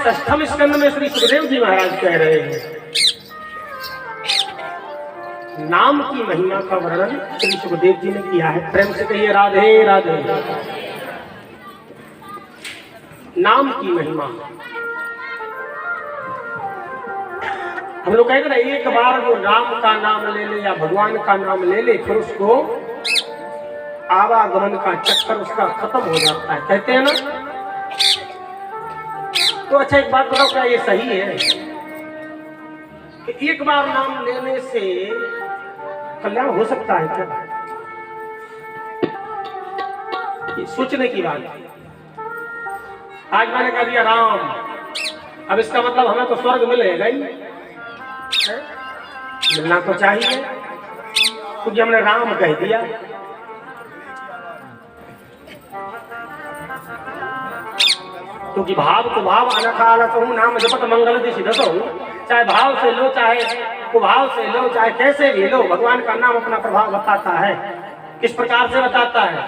षष्ठम स्कंद में श्री सुखदेव जी महाराज कह रहे हैं, नाम की महिमा का वर्णन श्री सुखदेव जी ने किया है। प्रेम से कहिए राधे राधे। नाम की महिमा, हम लोग कहते हैं एक बार वो राम का नाम ले ले या भगवान का नाम ले ले, फिर उसको आवागमन का चक्कर उसका खत्म हो जाता है, कहते हैं ना। तो अच्छा एक बात बताओ, क्या ये सही है कि एक बार नाम लेने से कल्याण हो सकता है क्या? ये सोचने की बात है। आज मैंने कह दिया राम, अब इसका मतलब हमें तो स्वर्ग मिलेगा ही, मिलना तो चाहिए क्योंकि हमने राम कह दिया। क्योंकि भाव को भाव अनकालत हूँ, नाम जपत मंगल दिशि दसो, चाहे भाव से लो चाहे कुभाव से लो, चाहे कैसे भी लो, भगवान का नाम अपना प्रभाव बताता है। किस प्रकार से बताता है?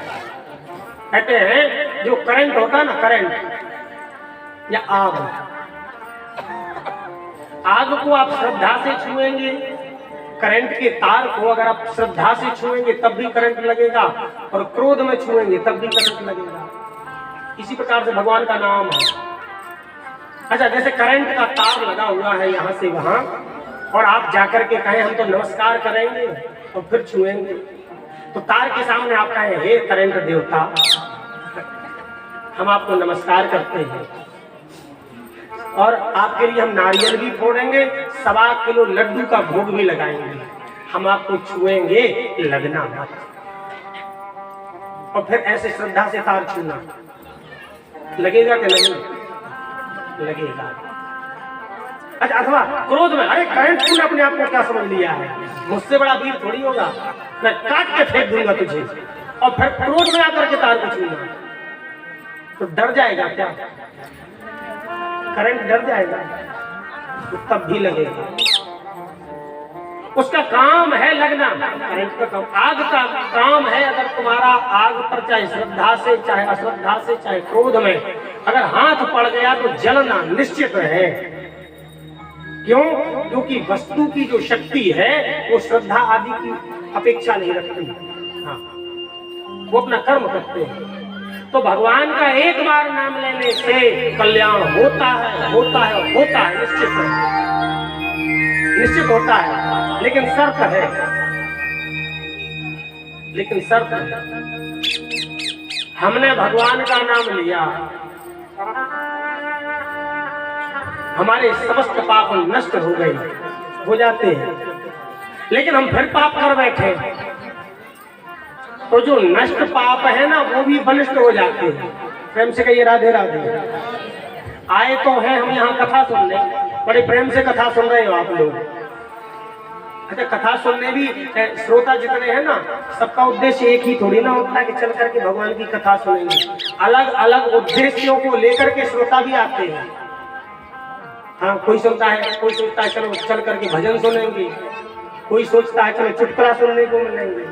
कहते हैं जो करंट होता है ना, करंट या आग, आग को आप श्रद्धा से छुएंगे, करंट के तार को अगर आप श्रद्धा से छुएंगे तब भी करंट लगेगा, और क्रोध में छुएंगे तब भी करंट लगेगा। इसी प्रकार से भगवान का नाम है। अच्छा, जैसे करंट का तार लगा हुआ है यहां से वहां, और आप जाकर के कहें हम तो नमस्कार करेंगे और फिर छुएंगे, तो तार के सामने आप कहें हे करंट देवता, हम आपको नमस्कार करते हैं और आपके लिए हम नारियल भी फोड़ेंगे, 1.25 किलो लड्डू का भोग भी लगाएंगे, हम आपको छुएंगे, लगना मत। और फिर ऐसे श्रद्धा से तार छूना, लगेगा कि नहीं? लगेगा। अच्छा, अथवा क्रोध में, अरे करंट तूने अपने आप को क्या समझ लिया है, मुझसे बड़ा वीर थोड़ी होगा, मैं काट के फेंक दूंगा तुझे, और फिर क्रोध में आकर के तार को छूना, तो डर जाएगा क्या? करंट डर जाएगा? तो तब भी लगेगा। उसका काम है लगना, करंट का काम, आग का काम है। अगर तुम्हारा आग पर चाहे श्रद्धा से चाहे अश्रद्धा से चाहे क्रोध में अगर हाथ पड़ गया तो जलना निश्चित है। क्यों? क्योंकि वस्तु की जो शक्ति है वो श्रद्धा आदि की अपेक्षा नहीं रखती, हाँ, वो अपना कर्म करते हैं। तो भगवान का एक बार नाम लेने से कल्याण होता है, होता है और होता है, निश्चित है, निश्चित होता है। लेकिन शर्त है, लेकिन शर्त है, हमने भगवान का नाम लिया, हमारे समस्त पाप नष्ट हो गए, हो जाते हैं, लेकिन हम फिर पाप कर बैठे तो जो नष्ट पाप है ना वो भी बलिष्ठ हो जाते हैं। प्रेम से कहिए राधे राधे। आए तो है हम यहाँ कथा सुनने, बड़े प्रेम से कथा सुन रहे हो आप लोग। अच्छा, कथा सुनने भी श्रोता जितने हैं ना, सबका उद्देश्य एक ही थोड़ी ना होता है कि चल करके भगवान की कथा सुनेंगे। अलग अलग उद्देश्यों को लेकर के श्रोता भी आते हैं। हाँ, कोई सोचता है चलो चल करके भजन सुनेंगे, कोई सोचता है चलो चुटकुला सुनने को मिलेंगे,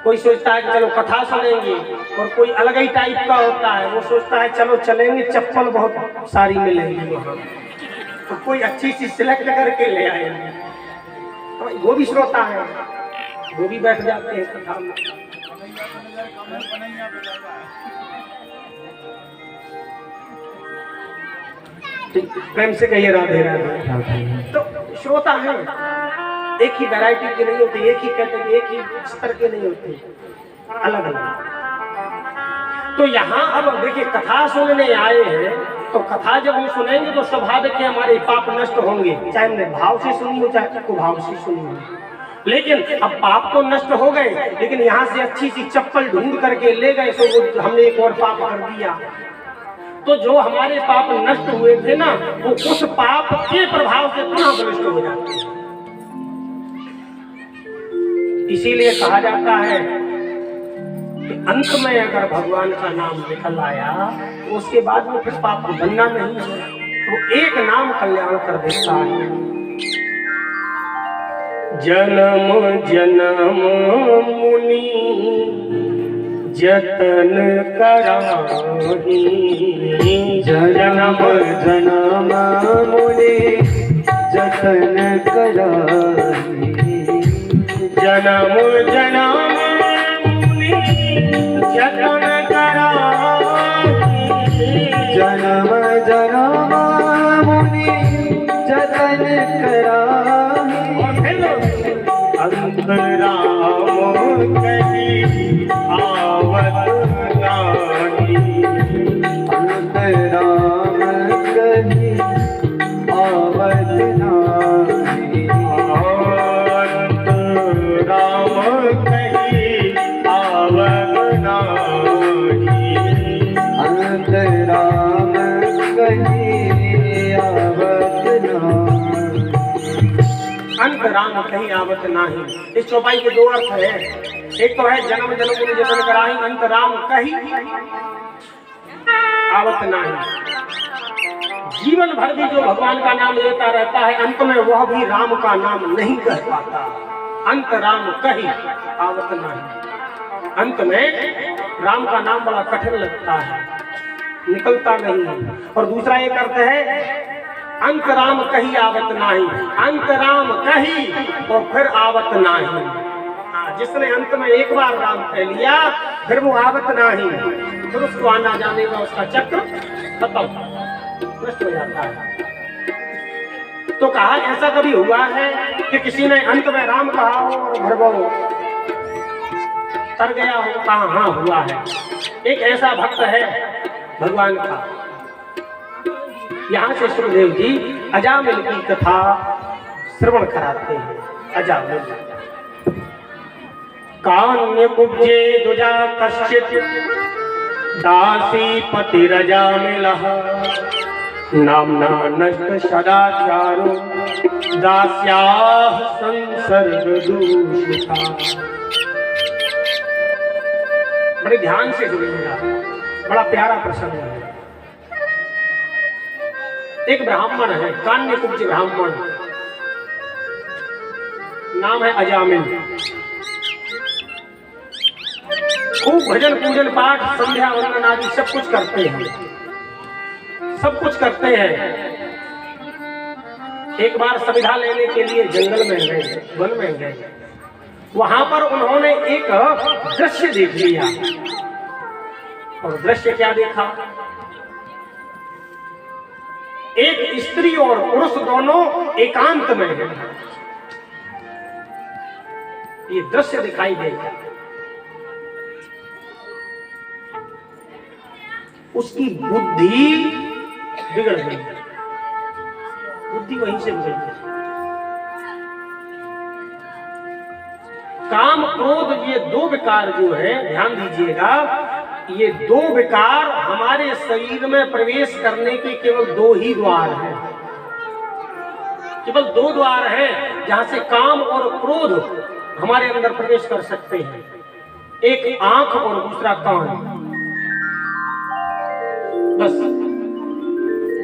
कोई सोचता है कि चलो कथा सुनेंगे, और कोई अलग ही टाइप का होता है, वो सोचता है चलो चलेंगे चप्पल बहुत सारी मिलेंगी वहाँ, तो कोई अच्छी सी सिलेक्ट करके ले आएंगे। तो वो भी श्रोता है, वो भी बैठ जाते हैं कथा में। प्रेम से कहिए राधे राधे। तो श्रोता है, एक ही वैरायटी के नहीं होते, एक ही कैटेगरी, एक ही स्तर के नहीं होते, अलग अलग। तो यहाँ अब देखिए कथा सुनने आए हैं, तो कथा जब हम सुनेंगे तो स्वाभाविक है हमारे पाप नष्ट होंगे, चाहे हमने भाव से सुनी हो चाहे कुभाव से सुनी हो। लेकिन अब पाप तो नष्ट हो गए, लेकिन यहाँ से अच्छी सी चप्पल ढूंढ करके ले गए तो हमने एक और पाप कर दिया। तो जो हमारे पाप नष्ट हुए थे ना, वो उस पाप के प्रभाव से पुनः बलिष्ठ हो जाते हैं। इसीलिए कहा जाता है कि अंत में अगर भगवान का नाम निकल आया तो उसके बाद में फिर पाप बनना नहीं है, तो एक नाम कल्याण कर देता है। जन्म जन्म मुनि जतन कराही जन्म जन्म मुने जतन कराही जन्म जन्म मुनि जतन कराही जन्म जन्म मुनि जतन कराही अंत राम कही आवत नाही अंत राम कही आवत नाही अंत राम कही आवत नाही अंत राम कही आवत नाही अंत राम कहीं आवत नाही। इस चौपाई के दो अर्थ है। एक तो है जन्म जन्म मुनि जतन कराही, अंत राम कहीं आवत नाही। जीवन भर भी जो भगवान का नाम लेता रहता है, अंत में वह भी राम का नाम नहीं कह पाता। अंत राम कहीं आवत नहीं। अंत में राम का नाम बड़ा कठिन लगता है, निकलता नहीं है। और दूसरा एक अर्थ है अंत राम कही आवत नाही, अंत राम कही और फिर आवत नाही। जिसने अंत में एक बार राम कह लिया फिर वो आवत नाही, फिर उसको आना जाने का उसका चक्र खत्म, नष्ट हो जाता है। तो कहा ऐसा कभी हुआ है कि किसी ने अंत में राम कहा हो और फिर वो तर गया हो? कहा हाँ हुआ है। एक ऐसा भक्त है भगवान का, यहाँ से सुखदेव जी अजामिल की कथा श्रवण कराते हैं। अजामिल कान्य कुब्जे दुजा कश्चित दासी पतिरजामिलः नाम्ना नष्ट सदाचारो दास्याः संसर्ग दूषिता। बड़े ध्यान से सुनिएगा, बड़ा प्यारा प्रसंग है। एक ब्राह्मण है, कान्य कुब्ज ब्राह्मण, नाम है अजामिल। खूब भजन पूजन पाठ संध्या वंदन आदि सब कुछ करते हैं, सब कुछ करते हैं। एक बार संविधा लेने के लिए जंगल में गए, वन में गए। वहां पर उन्होंने एक दृश्य देख लिया। और दृश्य क्या देखा? एक स्त्री और पुरुष दोनों एकांत में हैं। ये दृश्य दिखाई देगा। उसकी बुद्धि बिगड़ गई, बुद्धि वहीं से बिगड़ गई। काम क्रोध ये दो विकार जो है, ध्यान दीजिएगा, ये दो विकार हमारे शरीर में प्रवेश करने के केवल दो ही द्वार हैं। केवल दो द्वार हैं जहां से काम और क्रोध हमारे अंदर प्रवेश कर सकते हैं। एक आंख और दूसरा कान। बस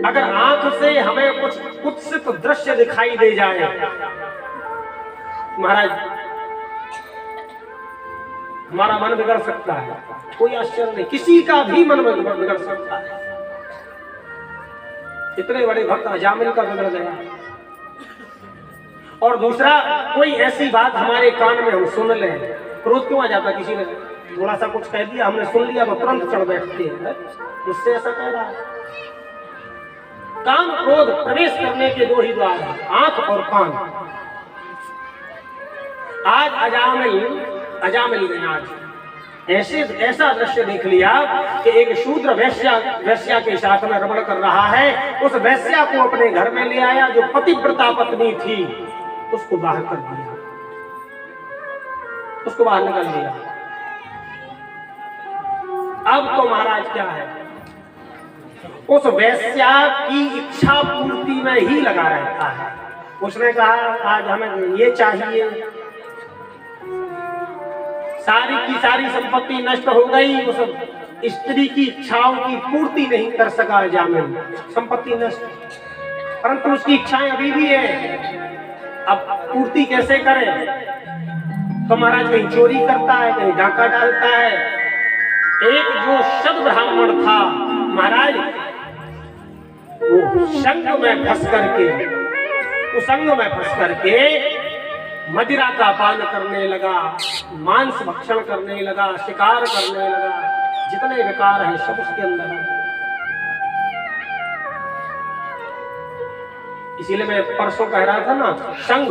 अगर आंख से हमें कुछ कुत्सित दृश्य दिखाई दे जाए, महाराज हमारा मन बिगड़ सकता है। कोई आश्चर्य नहीं, किसी का भी मन बिगड़ सकता है। इतने बड़े भक्त अजामिल का बिगड़ गया। और दूसरा, कोई ऐसी बात हमारे कान में हम सुन लें, क्रोध क्यों आ जाता? किसी ने थोड़ा सा कुछ कह दिया, हमने सुन लिया तो तुरंत चढ़ बैठते हैं, उससे ऐसा कह रहा है। काम क्रोध प्रवेश करने के दो ही द्वार हैं, आंख और कान। आज अजामिल ने आज ऐसा दृश्य देख लिया कि एक शूद्र वैश्या के साथ में रमण कर रहा है। उस वैश्या को अपने घर में ले आया, जो पतिव्रता पत्नी थी, उसको बाहर कर दिया, उसको बाहर निकाल दिया। अब तो महाराज क्या है, उस वैश्या की इच्छा पूर्ति में ही लगा रहता है। उसने कहा आज हमें ये चाहिए, सारी की सारी संपत्ति नष्ट हो गई। उस स्त्री की इच्छाओं की पूर्ति नहीं कर सका अजामिल, संपत्ति नष्ट, परंतु उसकी इच्छाएं अभी भी है। अब पूर्ति कैसे करे? तो महाराज कहीं चोरी करता है, कहीं डाका डालता है, एक जो सद ब्राह्मण था महाराज, वो संग में फंस करके, कुसंग में फंस करके मदिरा का पान करने लगा, मांस भक्षण करने लगा, शिकार करने लगा, जितने विकार हैं सब उसके अंदर है। इसीलिए मैं परसों कह रहा था ना, संग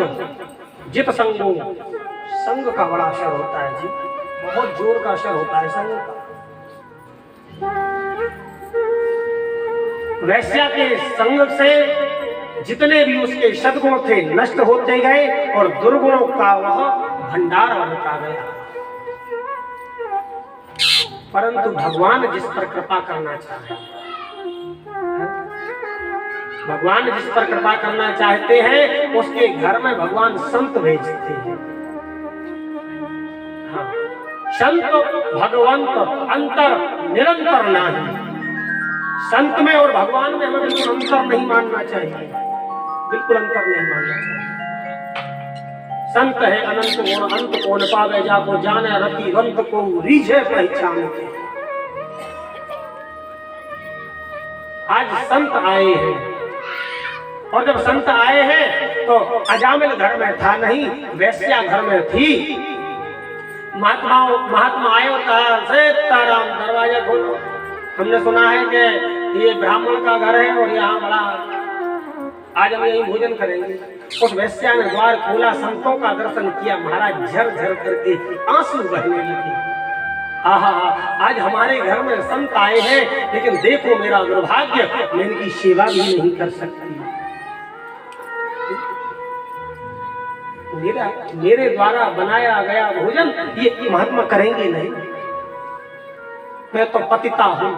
जित संगो, संग का बड़ा असर होता है जी, बहुत जोर का असर होता है संग का। वैश्या के संग से जितने भी उसके सद्गुण थे नष्ट होते गए और दुर्गुणों का वह भंडार बनता गया। परंतु भगवान जिस पर कृपा करना चाहे, भगवान जिस पर कृपा करना चाहते हैं उसके घर में भगवान संत भेजते हैं। हाँ, संत भगवंत अंतर निरंतर नहीं। संत में और भगवान में हमें बिल्कुल अंतर नहीं मानना चाहिए, बिल्कुल अंतर नहीं मानना चाहिए। संत है अनंत गुण, अंत को न पावे जाको जाने, रति रंत को रीझे पहचान के। आज संत आए हैं, और जब संत आए हैं तो अजामिल घर में था नहीं, वैश्या घर में थी। महात्मा आए और कहा सीताराम दरवाजा खोलो, हमने सुना है कि ये ब्राह्मण का घर है और यहाँ बड़ा, आज हम यही भोजन करेंगे। उस वैश्या ने द्वार खोला, संतों का दर्शन किया, महाराज झर झर करके आंसू बहने लगे। आहा, आज हमारे घर में संत आए हैं, लेकिन देखो मेरा दुर्भाग्य, मैं इनकी सेवा भी नहीं कर सकती। मेरे द्वारा बनाया गया भोजन ये महात्मा करेंगे नहीं, मैं तो पतिता हूं।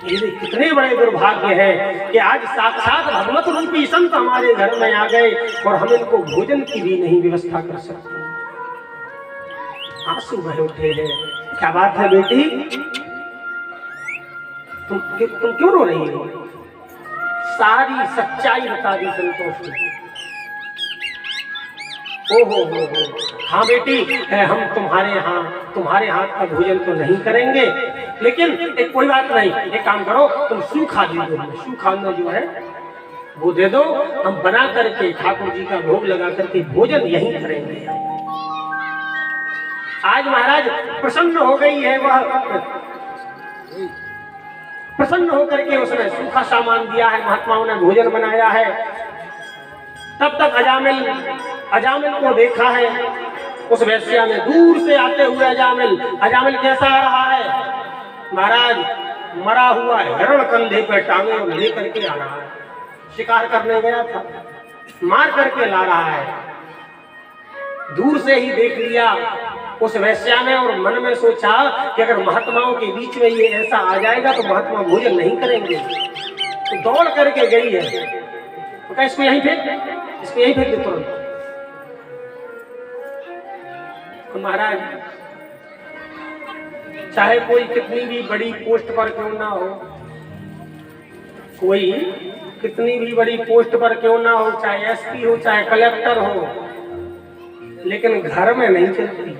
ये कितने बड़े दुर्भाग्य है कि आज साक्षात भगवत रूपी संत हमारे घर में आ गए और हम इनको भोजन की भी नहीं व्यवस्था कर सकते। आंसू बह उठे हैं। क्या बात है बेटी, तुम क्यों रो रही हो? सारी सच्चाई बता दी संतोष ने। हो, हाँ बेटी, हम तुम्हारे हाथ का भोजन तो नहीं करेंगे, लेकिन एक कोई बात नहीं, एक काम करो, तुम सूखा दे दो, सूखा अन्न जो है वो दे दो, हम बना करके ठाकुर जी का भोग लगा करके भोजन यहीं करेंगे। आज महाराज प्रसन्न हो गई है, वह प्रसन्न होकर के उसने सूखा सामान दिया है, महात्माओं ने भोजन बनाया है। तब तक अजामिल को देखा है उस वैश्या ने, दूर से आते हुए अजामिल कैसा आ रहा है महाराज? मरा हुआ हिरण कंधे पर टांगे और लेकर के आ रहा है। शिकार करने गया था, मार करके ला रहा है। दूर से ही देख लिया उस वैश्या ने और मन में सोचा कि अगर महात्माओं के बीच में ये ऐसा आ जाएगा तो महात्मा भोजन नहीं करेंगे। तो दौड़ करके गई है, तो क्या इसको यहीं फेंक दे तुरंत। महाराज चाहे कोई कितनी भी बड़ी पोस्ट पर क्यों ना हो, कोई कितनी भी बड़ी पोस्ट पर क्यों ना हो, चाहे एसपी हो चाहे कलेक्टर हो, लेकिन घर में नहीं चलती।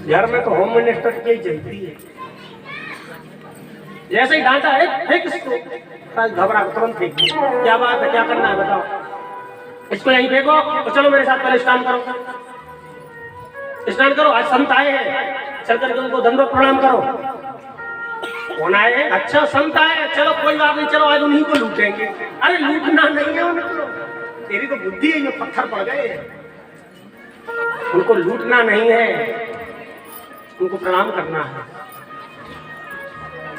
घर में तो होम मिनिस्टर की चलती है। जैसे ही डांटा है फेंक इसको, घबरा तुरंत फेंक। क्या बात है, क्या करना है बताओ? इसको यहीं फेंको, तो चलो मेरे साथ पहले स्नान करो, आज संत आए हैं, चल करके उनको दंडवत प्रणाम करो। कौन आए हैं? अच्छा संत आए हैं, चलो कोई बात नहीं, चलो आज उन्हीं को लूटेंगे। अरे लूटना नहीं है उनको, तेरी तो बुद्धि है, ये पत्थर पड़ गए, उनको लूटना नहीं है, उनको प्रणाम करना है।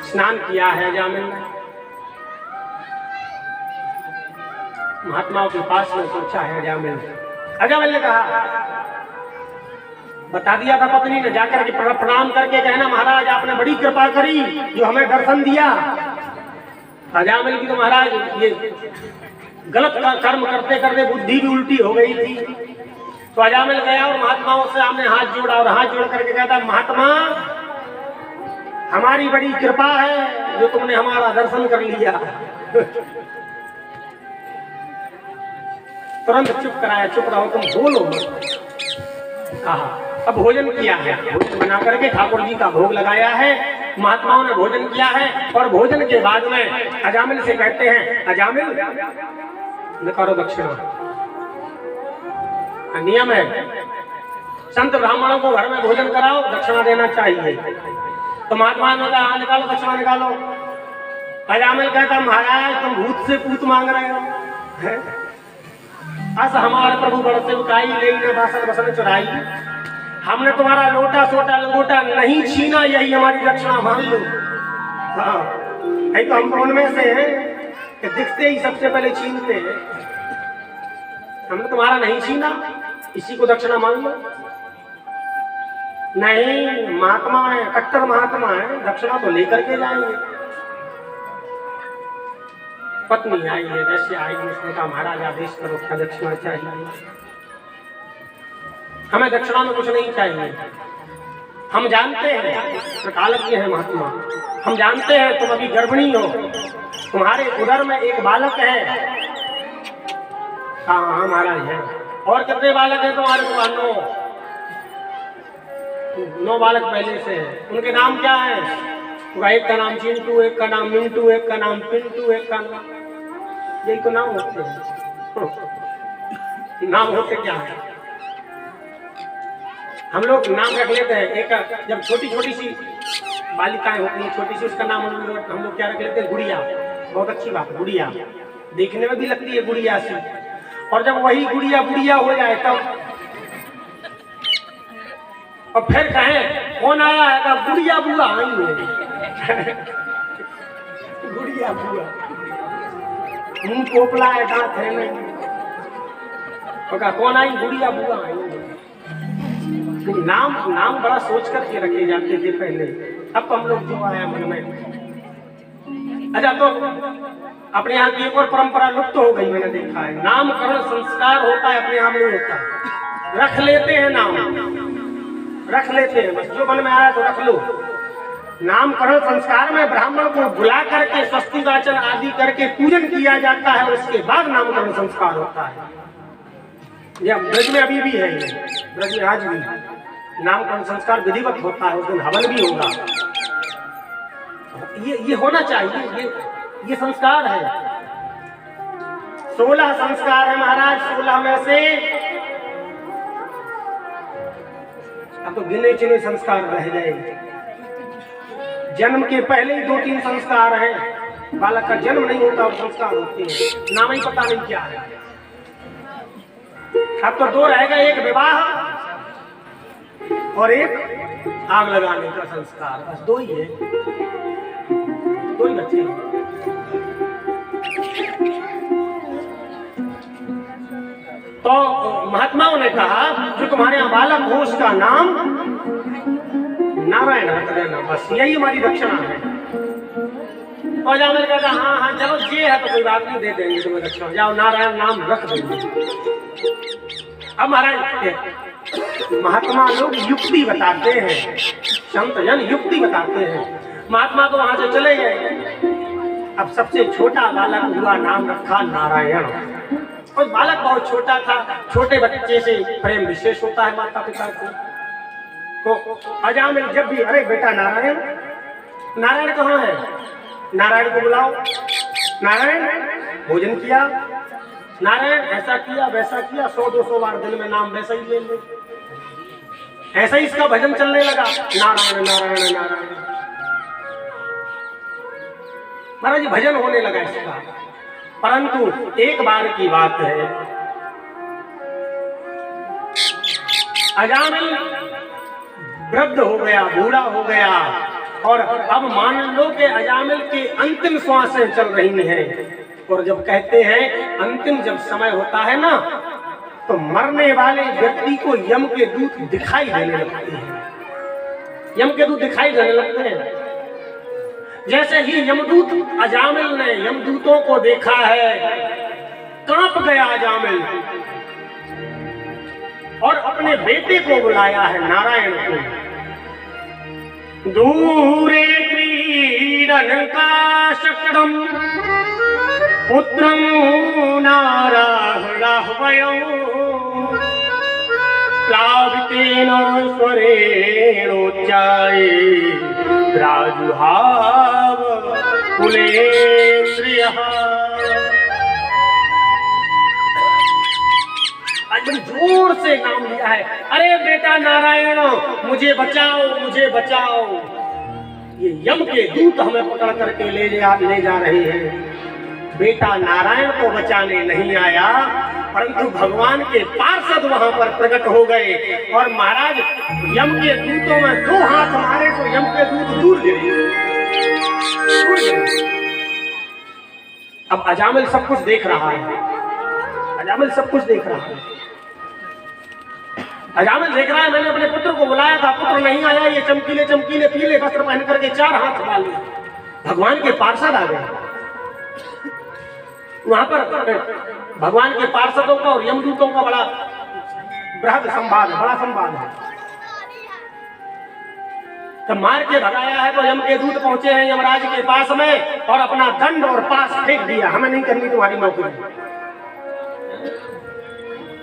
स्नान किया है अजामिल ने, महात्माओं के पास में पूछा है अजामिल ने कहा, बता दिया था पत्नी ने, जाकर के प्रणाम करके कहना महाराज आपने बड़ी कृपा करी जो हमें दर्शन दिया। अजामिल की तो महाराज ये गलत कर्म करते करते बुद्धि भी उल्टी हो गई थी। तो अजामिल गया और महात्माओं से हमने हाथ जोड़ा और हाथ जोड़ करके कहता, महात्मा हमारी बड़ी कृपा है जो तुमने हमारा दर्शन कर लिया। तुरंत चुप कराया, चुप रहो तुम बोलो मत। कहा अब भोजन किया है, भोजन बना करके ठाकुर जी का भोग लगाया है, महात्माओं ने भोजन किया है। और भोजन के बाद में अजामिल से कहते हैं, अजामिल करो दक्षिणा। नियम है, संत ब्राह्मणों को घर में भोजन कराओ, दक्षिणा देना चाहिए। तो महात्मा ने कहा निकालो दक्षिणा निकालो। अजामिल कहता महाराज तुम भूत से पूत मांग रहे हो, अस हमारे प्रभु बड़ सेवकाई ले बासन बसन चुराई, हमने तुम्हारा लोटा सोटा लंगोटा नहीं छीना, यही हमारी दक्षिणा मान लो। हाँ नहीं तो हम उनमें से हैं कि दिखते ही सबसे पहले छीनते हैं, हमने तुम्हारा नहीं छीना, इसी को दक्षिणा मान लो। नहीं महात्मा है, कट्टर महात्मा है, दक्षिणा तो लेकर के जाएंगे। पत्नी आई है, वैसे आई, उसने कहा महाराज आदेश करो, क्या दक्षिणा चाहिए? हमें दक्षिणा में कुछ नहीं चाहिए, हम जानते हैं त्रिकालज्ञ है महात्मा, हम जानते हैं तुम अभी गर्भिणी हो, तुम्हारे उदर में एक बालक है। हाँ महाराज है। और कितने बालक है तुम्हारे? तुम्हारे 9 बालक पहले से हैं। उनके नाम क्या है? एक का नाम चिंटू, एक का नाम मिंटू, एक का नाम पिंटू, एक का नाम, यही तो नाम होते हैं। नाम होते क्या है? हम लोग नाम रख लेते हैं। एक जब छोटी छोटी सी बालिकाएं होती हैं, छोटी सी, उसका नाम हम लोग क्या रख लेते हैं? गुड़िया। बहुत अच्छी बात, गुड़िया देखने में भी लगती है गुड़िया सी। और जब वही गुड़िया बुढ़िया हो जाए तब, और फिर कहें कौन आया है? का गुड़िया बुआ आई है। गुड़िया बुआ, मुंह पोपला है, दांत है नहीं, और कहा कौन आई? गुड़िया बुआ आई है। नाम बड़ा सोच करके रखे जाते थे पहले, अब हम लोग जो आया मन में। अच्छा तो अपने यहाँ की एक और परंपरा लुप्त हो गई, मैंने देखा है। नामकरण संस्कार होता है, अपने यहाँ में होता है, रख लेते हैं नाम, रख लेते हैं, बस जो मन में आया तो रख लो। नामकरण संस्कार में ब्राह्मण को बुला करके स्वस्ति वाचन आदि करके पूजन किया जाता है, उसके बाद नामकरण संस्कार होता है। यह ब्रज में अभी भी है, ब्रज में आज भी नामकरण संस्कार विधिवत होता है, उस दिन हवन भी होगा। ये होना चाहिए, ये संस्कार है। 16 संस्कार है महाराज, 16 में से अब तो गिने चुने संस्कार रह जाएंगे। जन्म के पहले ही 2-3 संस्कार हैं, बालक का जन्म नहीं होता और संस्कार होते हैं, नाम ही पता नहीं क्या है। अब तो 2 रहेगा, एक विवाह और एक आग लगाने का संस्कार, बस 2 ही है, 2 ही बच्चे। तो महात्माओं ने कहा जो तुम्हारे यहाँ बालक हो उसका नाम नारायण रख देना, बस यही हमारी दक्षिणा है। और जामिल कहता हाँ चलो ये है तो कोई बात नहीं, दे देंगे तुम्हें दक्षिणा, जाओ नारायण नाम रख देंगे। अब महाराज महात्मा लोग युक्ति बताते हैं, संत जन युक्ति बताते हैं। महात्मा तो वहां से चले गए। अब सबसे छोटा बालक हुआ, नाम रखा नारायण। और बालक बहुत छोटा था, छोटे बच्चे से प्रेम विशेष होता है माता पिता को। तो अजामिल जब भी, अरे बेटा नारायण, नारायण कहाँ है? नारायण को बुलाओ। नारायण भोजन किया, नारायण ऐसा किया वैसा किया, 100-200 बार दिन में नाम वैसा ही ले ले। ऐसा ही इसका भजन चलने लगा, नारायण नारायण नारायण। महाराज भजन होने लगा इसका। परंतु एक बार की बात है, अजामिल वृद्ध हो गया, बूढ़ा हो गया, और अब मान लो कि अजामिल की अंतिम श्वासें चल रही हैं। और जब कहते हैं अंतिम जब समय होता है ना, तो मरने वाले व्यक्ति को यम के दूत दिखाई देने लगते हैं। यम के दूत दिखाई देने लगते हैं। जैसे ही यमदूत, अजामिल ने यमदूतों को देखा है, कांप गया अजामिल और अपने बेटे को बुलाया है नारायण को। दूरे क्रीडन का शकड़म पुत्रं नारायणाह्वयं प्लावितेन स्वरेणोच्चाये राजुहाव कुलेन्द्रियः। आज बड़ी जोर से नाम लिया है, अरे बेटा नारायण मुझे बचाओ मुझे बचाओ। ये यम के दूत हमें पकड़ करके ले जा रहे हैं। बेटा नारायण को बचाने नहीं आया, परंतु भगवान के पार्षद वहां पर प्रकट हो गए और महाराज यम के दूतों में 2 हाथ मारे तो यम के दूत दूर गिरे। अब अजामिल सब कुछ देख रहा है, अजामिल सब कुछ देख रहा है। अजामिल देख रहा है, मैंने अपने पुत्र को बुलाया था, पुत्र नहीं आया, ये चमकीले चमकीले पीले वस्त्र पहन करके 4 हाथ डाल लिए। भगवान के पार्षद आ गए। वहां पर भगवान के पार्षदों का और यमदूतों का बड़ा बृहद संवाद है, बड़ा संवाद है। जब मार के भगाया है तो यम के दूत पहुंचे हैं यमराज के पास में और अपना दंड और पास फेंक दिया, हमें नहीं करनी तुम्हारी नौकरी,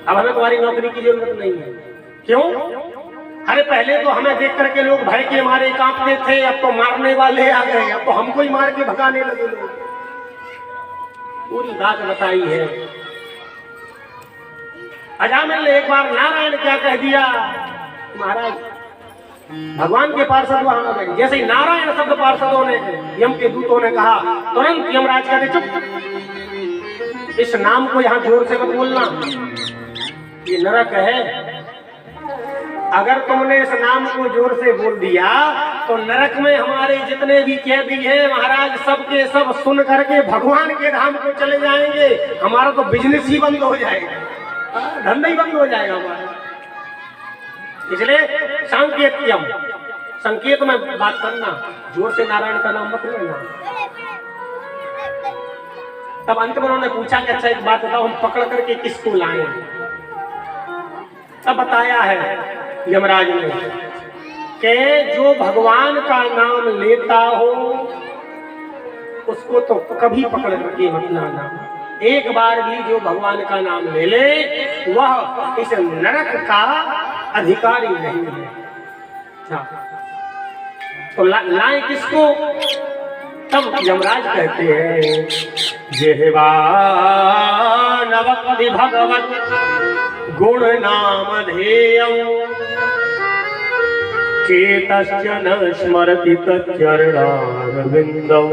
अब हमें तुम्हारी नौकरी की जरूरत नहीं है। क्यों? अरे पहले तो हमें देख करके लोग भय के मारे कांपते थे, अब तो मारने वाले आ गए, अब तो हमको ही मार के भगाने लगे लोग। पूरी बात बताई है। अजामिल ने एक बार नारायण क्या कह दिया, महाराज भगवान के पार्षद वहां आ गए। जैसे ही नारायण शब्द पार्षदों ने यम के दूतों ने कहा, तुरंत यमराज कहते चुप, इस नाम को यहां जोर से मत बोलना, ये नरक है। अगर तुमने इस नाम को जोर से बोल दिया तो नरक में हमारे जितने भी कैदी हैं महाराज सबके सब सुन करके भगवान के धाम को चले जाएंगे, हमारा तो बिजनेस ही बंद हो जाएगा, धंधा ही बंद हो जाएगा हमारा। इसलिए सांकेत्यम, संकेत में बात करना, जोर से नारायण का नाम मत लेना। तब अंत में उन्होंने पूछा कि अच्छा एक बात बताओ, हम पकड़ करके किसको लाएं? तब बताया है यमराज ने कि जो भगवान का नाम लेता हो उसको तो कभी पकड़ करके मत लाना। एक बार भी जो भगवान का नाम ले ले वह इस नरक का अधिकारी नहीं है। तो लाएं किसको? तब यमराज कहते हैं जेहवा नवपदि भगवत गुण नाम ध्येयं चेतश्च न स्मरति तच्चरणारविन्दौ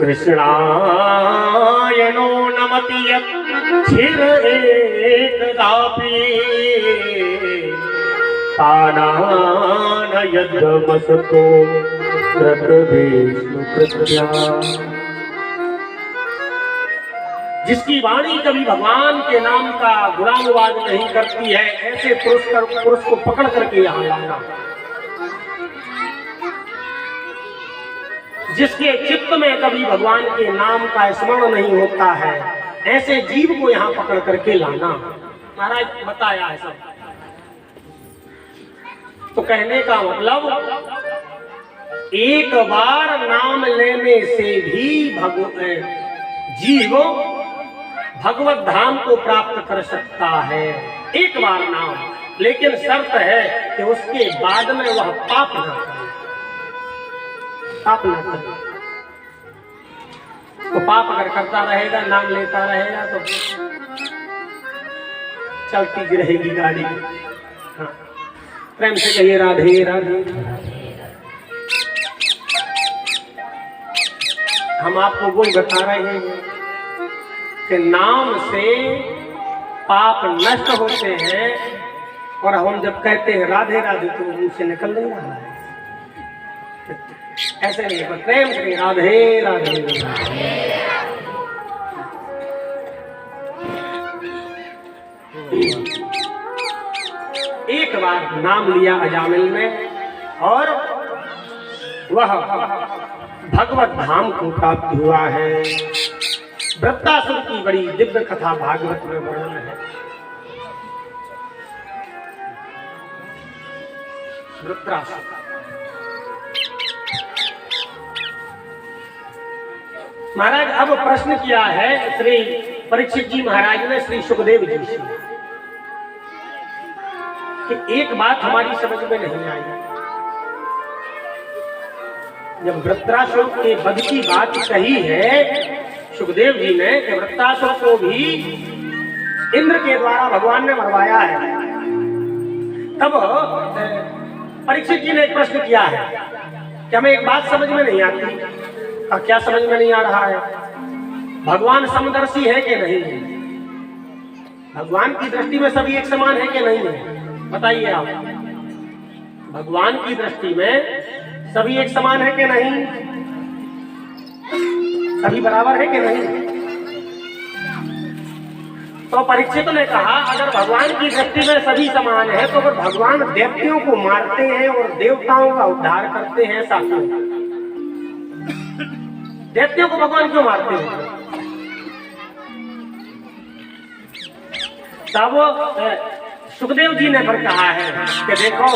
कृष्णाय नो नमति यच्छिर एकदापि तानान यद्मसतो कृतविष्णुकृत्या। जिसकी वाणी कभी भगवान के नाम का गुणानुवाद नहीं करती है, ऐसे पुरुष को पकड़ करके यहाँ लाना। जिसके चित्त में कभी भगवान के नाम का स्मरण नहीं होता है, ऐसे जीव को यहाँ पकड़ करके लाना। महाराज बताया है सब। तो कहने का मतलब एक बार नाम लेने से भी जीव भगवत धाम को प्राप्त कर सकता है, एक बार नाम, लेकिन शर्त है कि उसके बाद में वह पाप न करे, पाप न करे। तो पाप अगर करता रहेगा, नाम लेता रहेगा तो चलती रहेगी गाड़ी। हाँ, प्रेम से कहिए राधे राधे। हम आपको वही बता रहे हैं कि नाम से पाप नष्ट होते हैं, और हम जब कहते हैं राधे राधे तो मुंह से निकल नहीं रहा है, ऐसे नहीं, पर प्रेम से राधे राधे। एक बार नाम लिया अजामिल ने और वह भगवत धाम को प्राप्त हुआ है। वृत्तासुर की बड़ी दिव्य कथा भागवत में वर्णन है। वृत्रासुर महाराज अब प्रश्न किया है श्री परीक्षित जी महाराज ने श्री सुखदेव जी से कि एक बात हमारी समझ में नहीं आई। जब वृत्रासुर के वध की बात कही है सुखदेव जी ने कि वृत्रासुर को भी इंद्र के द्वारा भगवान ने मरवाया है, तब परीक्षित जी ने एक प्रश्न किया है कि हमें एक बात समझ में नहीं आती। और क्या समझ में नहीं आ रहा है? भगवान समदर्शी है कि नहीं है? भगवान की दृष्टि में सभी एक समान है कि नहीं है? बताइए आप। भगवान की दृष्टि में सभी एक समान है कि नहीं? सभी बराबर है कि नहीं? तो परीक्षित ने कहा अगर भगवान की दृष्टि में सभी समान है तो अगर भगवान दैत्यों को मारते हैं और देवताओं का उद्धार करते हैं, ऐसा क्यों? दैत्यों को भगवान क्यों मारते हैं? तब सुखदेव जी ने फिर कहा है कि देखो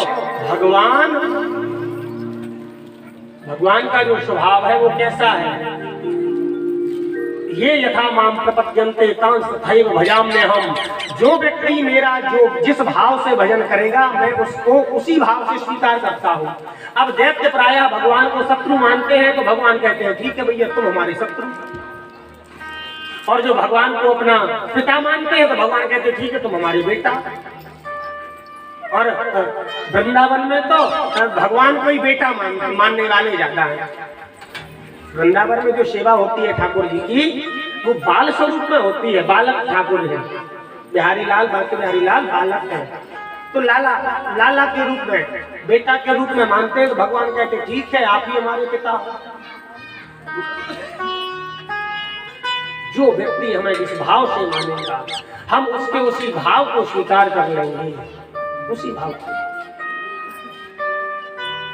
भगवान का जो स्वभाव है वो कैसा है। ये यथा माम प्रपद्यन्ते तांस तथैव भजाम्यहम्। जो व्यक्ति मेरा जिस भाव से भजन करेगा मैं उसको उसी भाव से स्वीकार करता हूँ। अब दैत्य प्रायः भगवान को शत्रु मानते हैं तो भगवान कहते हैं ठीक है भैया तुम हमारे शत्रु, और जो भगवान को अपना पिता मानते हैं तो भगवान कहते हैं ठीक है तुम हमारे बेटा। और वृंदावन में तो भगवान को ही बेटा मानने वाले जाता है। वृंदावन में जो सेवा होती है ठाकुर जी की वो बाल स्वरूप में होती है। बालक ठाकुर है, बिहारी लाल बाकी बिहारी लाल बालक है, तो लाला के रूप में बेटा के रूप में मानते हैं तो भगवान कहते ठीक है आप ही हमारे पिता हो। जो व्यक्ति हमें जिस भाव से मानेगा हम उसके उसी भाव को स्वीकार कर लेंगे, उसी भाव को।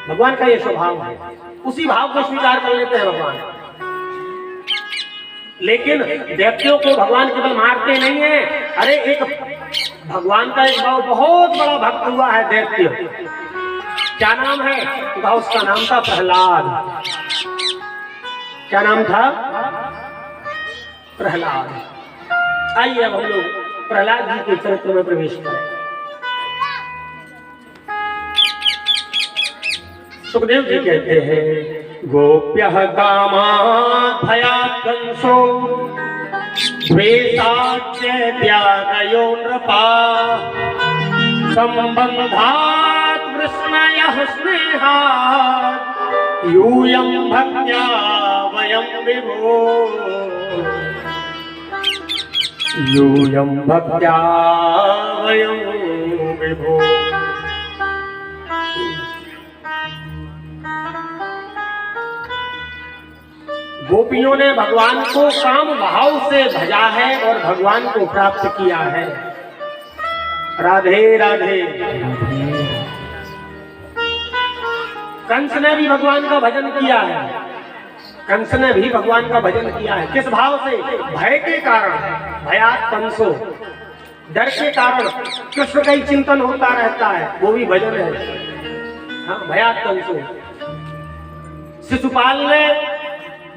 भगवान का ये स्वभाव है, उसी भाव को स्वीकार कर लेते हैं भगवान। लेकिन दैत्यों को भगवान केवल मारते नहीं है। अरे एक भगवान का एक बहुत बड़ा भक्त हुआ है दैत्य, क्या नाम है? तो उसका नाम था प्रहलाद। क्या नाम था? प्रहलाद। आइए अब हम लोग प्रहलाद जी के चरित्र में प्रवेश करें। सुखदेव जी कहते हैं गोप्यः कामात् भयात् कंसो द्वेषाच्च त्यागयो नृपा संबन्धात् वृष्णयः स्नेहात् यूयं भक्त्या वयं विभो यूयं भक्त्या वयं विभो। गोपियों ने भगवान को काम भाव से भजा है और भगवान को प्राप्त किया है। राधे राधे। कंस ने भी भगवान का भजन किया है, कंस ने भी भगवान का भजन किया है। किस भाव से? भय के कारण, भयात् कंसो, डर के कारण कृष्ण का ही चिंतन होता रहता है, वो भी भजन है। हाँ, भयात् कंसो। शिशुपाल ने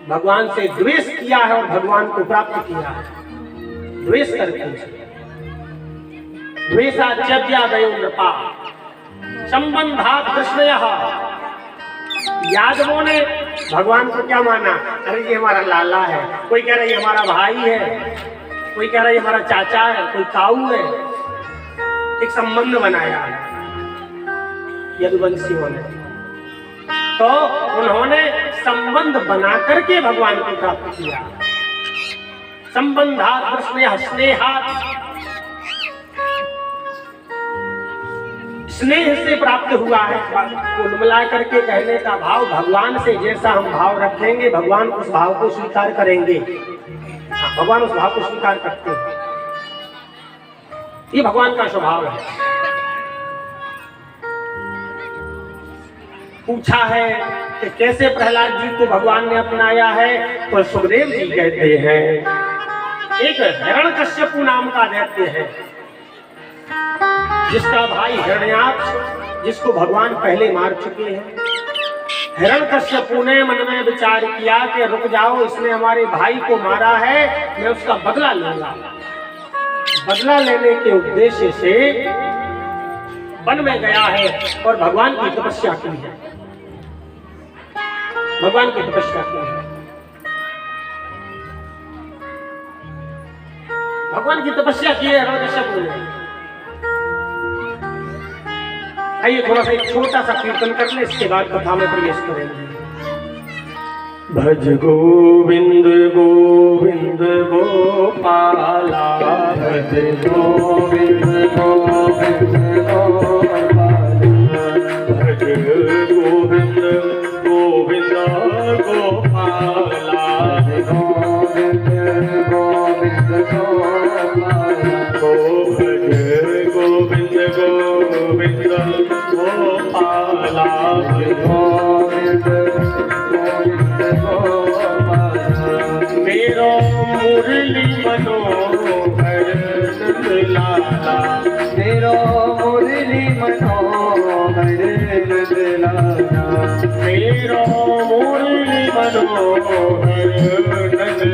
भगवान से द्वेष किया है और भगवान को प्राप्त किया है। द्वेष करके द्वेषाच्चव्यादयो नृपा संबंधात् कृष्णयः। यादवों ने भगवान को क्या माना? अरे ये हमारा लाला है, कोई कह रहा है ये हमारा भाई है, कोई कह रहा है ये हमारा चाचा है, कोई ताऊ है। एक संबंध बनाया है यदुवंशियों ने, तो उन्होंने संबंध बना करके भगवान को प्राप्त किया। संबंधात् कृष्णयः स्नेहात्, स्नेह से प्राप्त हुआ है। कुल मिला करके कहने का भाव, भगवान से जैसा हम भाव रखेंगे भगवान उस भाव को स्वीकार करेंगे। भगवान उस भाव को स्वीकार करते हैं, ये भगवान का स्वभाव है। पूछा है कि कैसे प्रहलाद जी को भगवान ने अपनाया है, तो सुखदेव जी कहते हैं एक हिरण्यकश्यपु नाम का दैत्य है जिसका भाई हिरण्याक्ष, जिसको भगवान पहले मार चुके हैं। हिरण्यकश्यपु ने मन में विचार किया कि रुक जाओ, इसने हमारे भाई को मारा है, मैं उसका बदला लूंगा। बदला लेने के उद्देश्य से वन में गया है और भगवान की तपस्या की है, भगवान की तपस्या की है। भगवान की तपस्या की है हिरण्यकश्यप ने। आइए थोड़ा सा एक छोटा सा कीर्तन कर ले, इसके बाद कथा में प्रवेश करेंगे। भज गोविंद गोविंद गोपाला, भज गोविंद गोविंद गोपाला, भज गोविंद गोविंद गोपाला, गोविंद गोविंद गोपाला, भज गोविंद गोविंद गोपाला, गोविंद मेरो मुरली मनोहर लाला, मेरो मुरली मनोहर लाला, मेरो मुरली मनोहर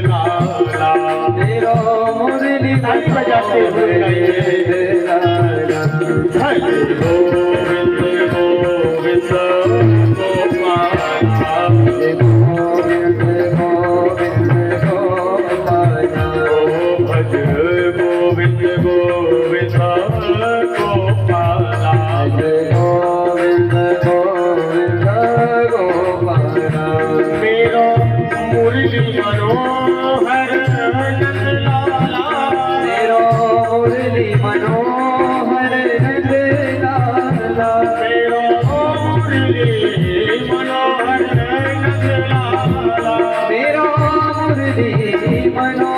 लाला, मेरो मुरली बजाते हुए लाला, हरि गोविंद गोविंद मेरो मुरली मनोहर नंदलाला, मेरो मुरली मनोहर नंदलाला, मेरो मुरली मनोहर नंदलाला, मेरो मुरली मनोहर नंदलाला, मेरो मुरली मनोहर नंदलाला, मेरो मुरली मनोहर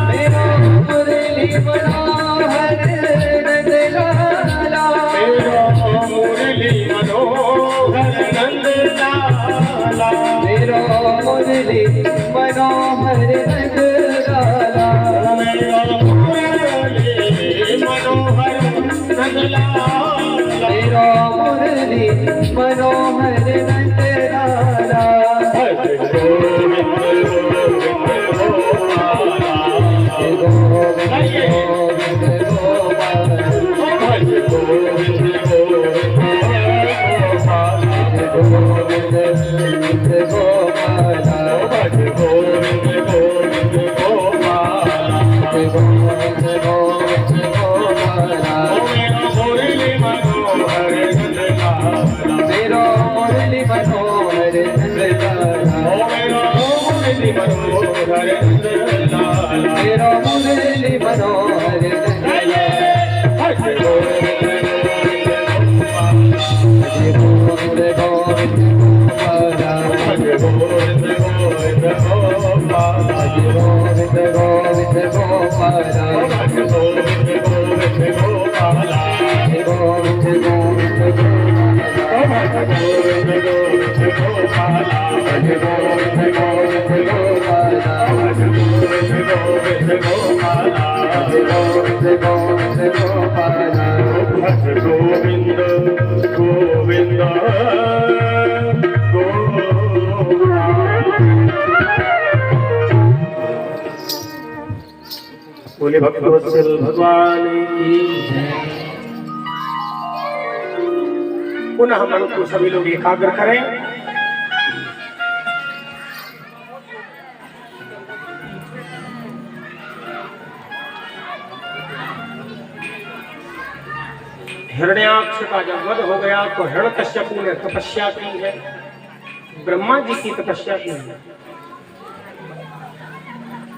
मेरो मुरली मनोहर नंदलाला, मेरो मुरली मनोहर नंदलाला, मेरो मुरली मनोहर नंदलाला, मेरो मुरली मनोहर नंदलाला, मेरो मुरली मनोहर नंदलाला, मेरो मुरली मनोहर नंदलाला, भज गोविंद गोविंद गोपाला, भज गोविंद गोविंद गोपाला, भज गोविंद गोविंद गोपाला, गोविंद गोविंद गोपाला, मुरली मनोहर नंदलाला, मेरो मुरली मनोहर नंदलाला, मेरो मुरली मनोहर नंदलाला, मेरो मुरली मनोहर नंदलाला, भज गोविंद गोविंद गोपाला, भज गोविंद गोविंद गोपाला, गोविंद गोविंद गोपाला, भज गोविंद गोविंद गोपाला, गोविंद गोविंद गोपाला, गोपाला गोविंद गोपाला भज गोविंद गोविंद बोले भक्तवत्सल भगवान की पुनः मन को सभी लोग एकाग्र करें। हिरण्याक्ष का जब वध हो गया तो हिरण्यकश्यपु ने तपस्या की है, ब्रह्मा जी की तपस्या की है,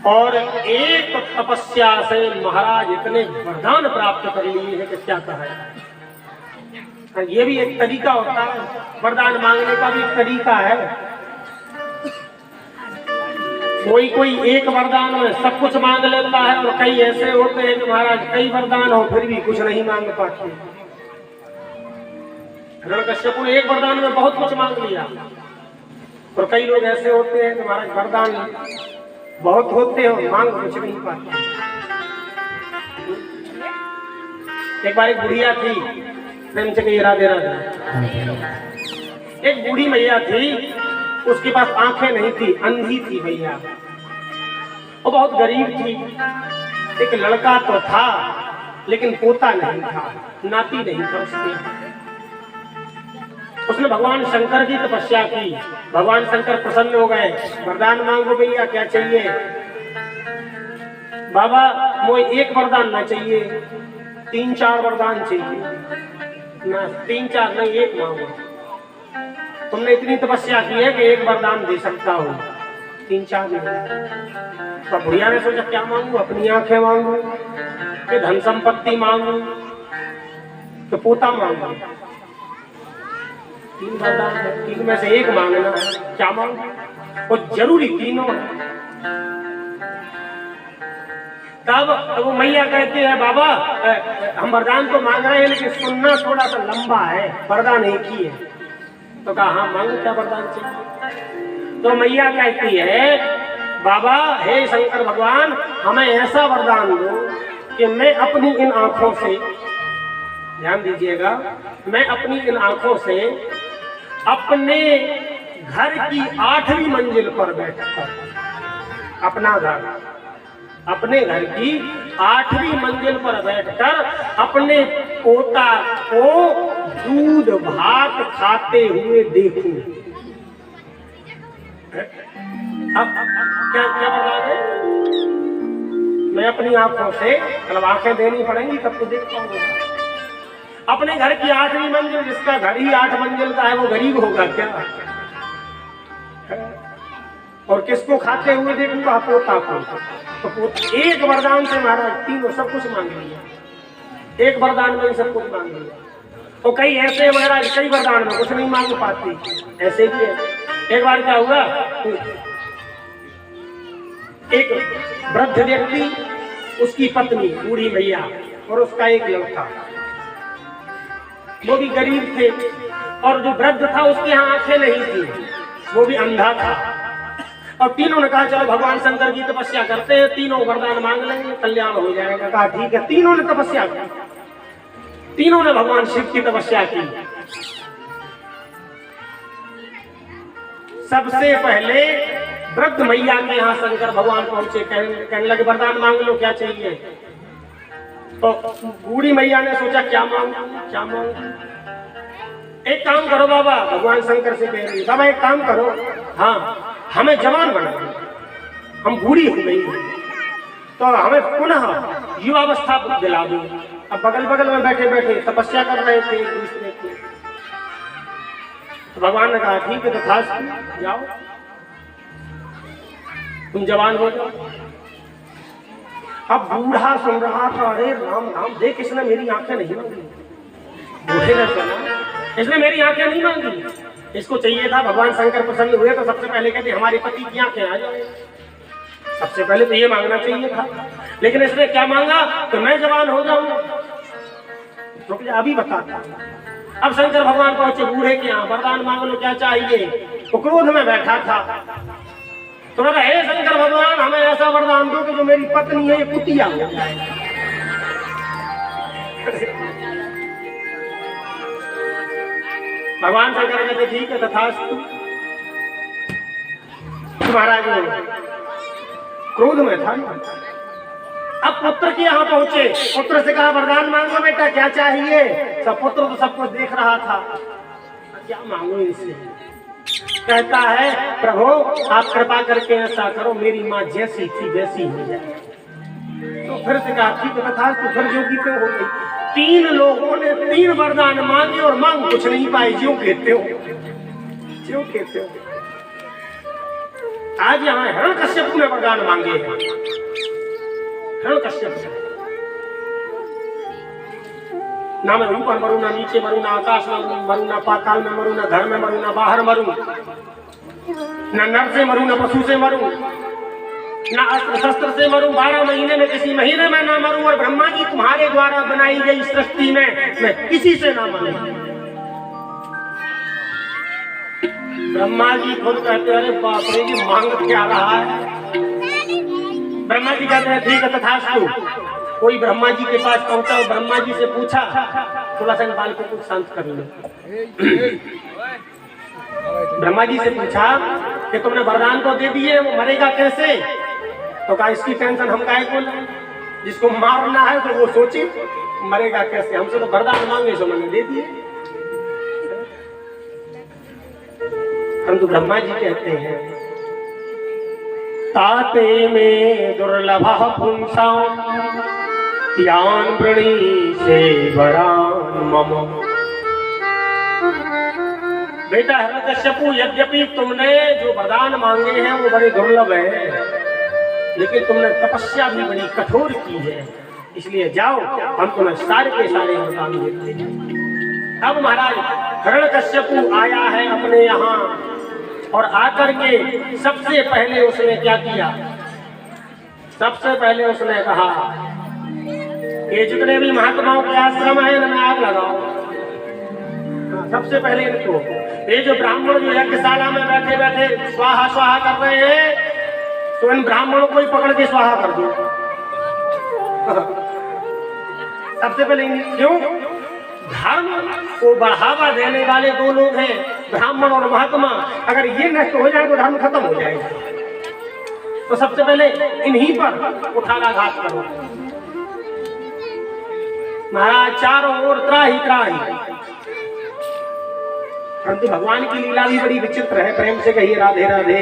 और एक तपस्या से महाराज इतने वरदान प्राप्त कर लिए हैं कि क्या कहा है। ये भी एक तरीका होता है, वरदान मांगने का भी एक तरीका है। कोई एक वरदान में सब कुछ मांग लेता है, और कई ऐसे होते हैं कि महाराज कई वरदान हो फिर भी कुछ नहीं मांग पाते। हिरण्यकश्यपु ने एक वरदान में बहुत कुछ मांग लिया, और कई लोग ऐसे होते हैं कि महाराज वरदान बहुत होते हैं मांग कुछ नहीं पाते। एक बार एक बुढ़िया थी, प्रेम से कहिए राधे राधे। एक बूढ़ी मैया थी, उसके पास आंखें नहीं थी, अंधी थी भैया, वो बहुत गरीब थी। एक लड़का तो था लेकिन पोता नहीं था, नाती नहीं था उसने भगवान शंकर की तपस्या की। भगवान शंकर प्रसन्न हो गए, वरदान मांगो भैया क्या चाहिए। बाबा मुझे एक वरदान ना चाहिए, 3-4 वरदान चाहिए। ना 3-4 नहीं, एक मांगो। तुमने इतनी तपस्या की है कि एक वरदान दे सकता हूँ, 3-4 नहीं। तो बुढ़िया ने सोचा क्या मांगू, अपनी आंखें मांगू कि धन संपत्ति मांगू कि पोता मांगू। 3 वरदान है, 3 में से एक मांगना है, क्या मांगू, और जरूरी तीनों है। तब वो मैया कहती है बाबा हम वरदान तो मांग रहे हैं लेकिन सुनना थोड़ा सा लंबा है, वरदान एक ही है। तो कहा हाँ मांगो क्या वरदान चाहिए। तो मैया कहती है बाबा हे शंकर भगवान हमें ऐसा वरदान दो कि मैं अपनी इन आंखों से, ध्यान दीजिएगा, मैं अपनी इन आंखों से अपने घर की 8वीं मंजिल पर बैठकर, अपना घर, अपने घर की 8वीं मंजिल पर बैठकर अपने पोता को दूध भात खाते हुए देखूं। अब क्या क्या बता रहे, मैं अपनी आंखों से, मतलब आंखें देनी पड़ेंगी तब तो देख पाऊंगा। अपने घर की 8वीं मंजिल, जिसका घर ही 8 मंजिल का है वो गरीब होगा क्या। और किसको खाते हुए देखूंगा, पोता को। तो एक वरदान से महाराज तीनों सब कुछ मांग लिया, एक वरदान में सब कुछ मांग लिया। तो कई ऐसे महाराज कई वरदान में कुछ नहीं मांग पाती, ऐसे भी है। एक बार क्या हुआ, एक वृद्ध व्यक्ति, उसकी पत्नी बूढ़ी मैया और उसका एक लड़का, वो भी गरीब थे, और जो वृद्ध था उसकी यहाँ आंखें नहीं थी, वो भी अंधा था। और तीनों ने कहा चलो भगवान शंकर की तपस्या करते हैं, तीनों वरदान मांग लेंगे कल्याण हो जाएगा। कहा ठीक है। तीनों ने तपस्या की, तीनों ने भगवान शिव की तपस्या की। सबसे पहले वृद्ध मैया के यहाँ शंकर भगवान पहुंचे, कहने लगे वरदान मांग लो क्या चाहिए। तो बूढ़ी मैया ने सोचा क्या मांगू क्या मांगू। एक काम करो बाबा, भगवान शंकर से कह रही बाबा एक काम करो, हाँ हमें जवान बना दो, हम बूढ़ी हो गई तो हमें पुनः युवावस्था दिला दो। अब बगल बगल में बैठे बैठे तपस्या कर रहे थे एक दूसरे की। तो भगवान ने कहा ठीक है तो खास जाओ, तुम जवान हो जाओ। अब बूढ़ा सुन रहा था, अरे राम राम देख इसने मेरी आंखें नहीं मांगी। बूढ़े ने सुना इसने मेरी आंखें नहीं मांगी, इसको चाहिए था भगवान शंकर प्रसन्न हुए तो सबसे पहले कहते हमारे पति की आंखें आ जाए, सबसे पहले तो ये मांगना चाहिए था। लेकिन इसने क्या मांगा तो मैं जवान हो जाऊं। रुक जा अभी बताता। अब शंकर भगवान पहुंचे बूढ़े के यहाँ, वरदान मांग लो क्या चाहिए। वो क्रोध में बैठा था, तो बोला हे शंकर भगवान हमें ऐसा वरदान दो कि जो मेरी पत्नी है ये कुतिया हो जाए। भगवान शंकर कहते ठीक है तथास्तु। महाराज क्रोध में था। अब पुत्र के यहाँ पहुंचे, पुत्र से कहा वरदान मांगो बेटा क्या चाहिए। सब पुत्र तो सब कुछ देख रहा था, क्या मांगो इनसे। कहता है प्रभु आप कृपा करके ऐसा करो मेरी माँ जैसी थी वैसी हो जाए। तो फिर से कहा ठीक है तथास्तु। फिर जो की हो गई। 3 लोगों ने 3 वरदान मांगे और मांग कुछ नहीं पाई। ज्यों कहते हो ज्यों कहते हो। आज यहाँ हिरण्यकश्यप ने वरदान मांगे हैं। हिरण्यकश्यप ना मैं ऊपर मरू, ना नीचे मरू, ना आकाश में मरू, ना पाताल में मरू, ना घर में मरू, ना बाहर मरू, ना नर से मरू, ना पशु से मरू, ना अस्त्र शस्त्र से मरूं, 12 महीने में किसी महीने में ना मरूं, और ब्रह्मा जी तुम्हारे द्वारा बनाई गई सृष्टि में मैं किसी से ना मरूं। ब्रह्मा जी खुद कहते अरे बाप रे जी मांग क्या रहा है। ब्रह्मा जी कहते हैं ठीक है तथास्तु। कोई ब्रह्मा जी के पास पहुंचा और ब्रह्मा जी से पूछा थोड़ा सा इन बाल को कुछ शांत कर लो। ब्रह्मा जी से पूछा कि तुमने वरदान तो दे दिए वो मरेगा कैसे। तो कहा इसकी टेंशन हम काहे को लें, जिसको मारना है तो वो सोचे मरेगा कैसे। हमसे तो वरदान मांगे सो मैंने दे दिए। परंतु ब्रह्मा जी कहते हैं ताते में दुर्लभ पुंसाम यान वृणी से वरान मम। बेटा हिरण्यकश्यपु यद्यपि तुमने जो वरदान मांगे हैं वो बड़े दुर्लभ है, लेकिन तुमने तपस्या भी बड़ी कठोर की है, इसलिए जाओ हम तुम्हें सारे के सारे वरदान देते हैं। अब महाराज हिरण्यकश्यपु आया है अपने यहाँ और आकर के सबसे पहले उसने क्या किया। सबसे पहले उसने कहा ये जितने भी महात्माओं के आश्रम है इनमें आग लगाओ। सबसे पहले इनको ये जो ब्राह्मण जो यज्ञशाला में बैठे बैठे स्वाहा स्वाहा कर रहे हैं तो इन ब्राह्मणों को ही पकड़ के स्वाहा कर दो। सबसे पहले क्यों धर्म को बढ़ावा देने वाले 2 लोग हैं ब्राह्मण और महात्मा। अगर ये नष्ट हो जाए तो धर्म खत्म हो जाएगा। तो सबसे पहले इन्हीं पर उठाघात करो। महाराज चारों ओर त्राही त्राही। परंतु भगवान की लीला भी बड़ी विचित्र है। प्रेम से कहिए राधे राधे।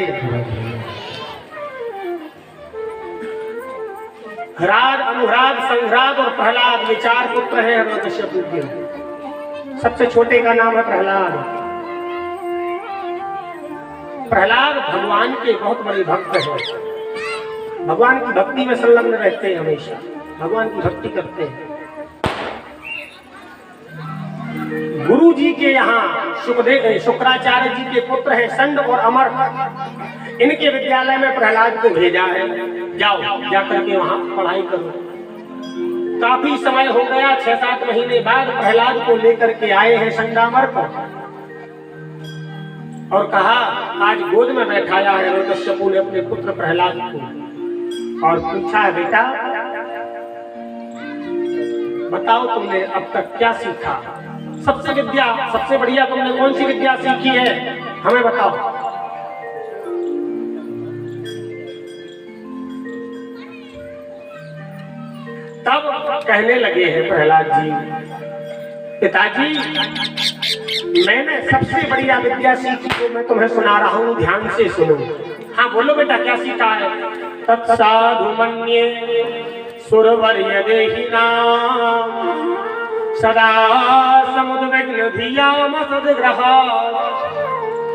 ह्राद अनुराग संघ्राद और प्रहलाद ये 4 पुत्र हैं हिरण्यकश्यप के। सबसे छोटे का नाम है प्रहलाद। प्रहलाद भगवान के बहुत बड़े भक्त हैं। भगवान की भक्ति में संलग्न रहते हैं, हमेशा भगवान की भक्ति करते हैं। गुरु जी के यहाँ शुक्राचार्य जी के पुत्र हैं संड और अमर। इनके विद्यालय में प्रहलाद को भेजा है, जाओ जाकर के वहां पढ़ाई करो। काफी समय हो गया, 6-7 महीने बाद प्रहलाद को लेकर के आए हैं संडामर को और कहा आज गोद में बैठाया है हिरण्यकश्यपु ने अपने पुत्र प्रहलाद को और पूछा है बेटा बताओ तुमने अब तक क्या सीखा। सबसे बढ़िया तुमने कौन सी विद्या सीखी है हमें बताओ। तब कहने लगे हैं प्रहलाद जी पिताजी मैंने सबसे बढ़िया विद्या सीखी जो मैं तुम्हें सुना रहा हूँ, ध्यान से सुनो। हाँ बोलो बेटा क्या सीखा है। तत्साधु मन्ये सुरवर्य देहिनाम सदा समुद्विग्न धियाम सद्ग्रह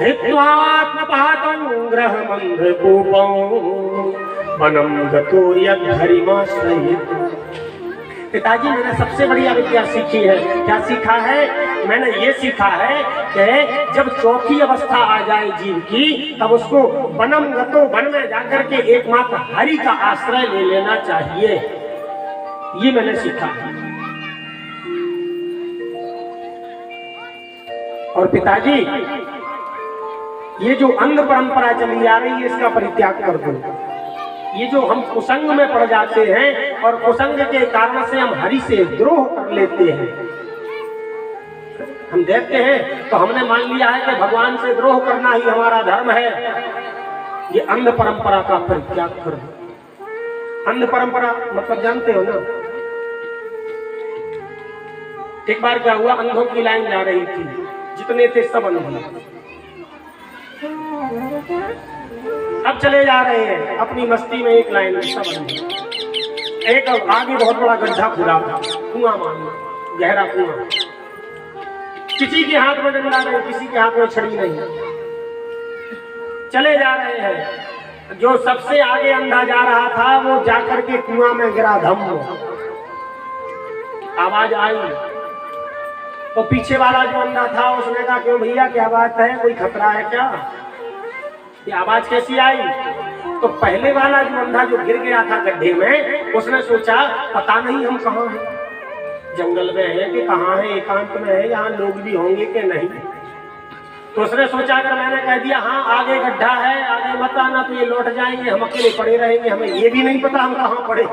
हित्वात्मपातं ग्रहमन्धकूपं वनं गतो यद्धरिमाश्रयेत्। पिताजी मैंने सबसे बढ़िया विद्या सीखी है। क्या सीखा है? मैंने ये सीखा है कि जब चौथी अवस्था आ जाए जीव की तब उसको वनम गतो वन में जाकर के एकमात्र हरि का आश्रय ले लेना चाहिए। ये मैंने सीखा। और पिताजी ये जो अंध परंपरा चली आ रही है इसका परित्याग कर दो। ये जो हम कुसंग में पड़ जाते हैं और कुसंग के कारण से हम हरि से द्रोह कर लेते हैं। हम देखते हैं तो हमने मान लिया है कि भगवान से द्रोह करना ही हमारा धर्म है। ये अंध परंपरा का परित्याग कर दो। अंध परंपरा मतलब जानते हो ना। एक बार क्या हुआ, अंधों की लाइन जा रही थी, जितने थे सब अंधे। अब चले जा रहे हैं अपनी मस्ती में, एक लाइन में सब अंधे। एक आगे बहुत बड़ा गड्ढा खुला था, कुआं मानना, गहरा कुआं। किसी के हाथ में डंडा नहीं, किसी के हाथ में छड़ी नहीं। चले जा रहे हैं। जो सबसे आगे अंधा जा रहा था वो जाकर के कुआं में गिरा, धम। आवाज आई तो पीछे वाला जो अंधा था उसने कहा, क्यों भैया क्या बात है, कोई खतरा है क्या? ये आवाज कैसी आई? तो पहले वाला जो अंधा जो गिर गया था गड्ढे में, उसने सोचा पता नहीं हम कहाँ हैं, जंगल में है कि कहाँ है, एकांत में है, यहाँ लोग भी होंगे कि नहीं। तो उसने सोचा अगर मैंने कह दिया हाँ आगे गड्ढा है, आगे मत आना, तो ये लौट जाएंगे, हम अकेले पड़े रहेंगे, हमें ये भी नहीं पता हम कहाँ पड़े।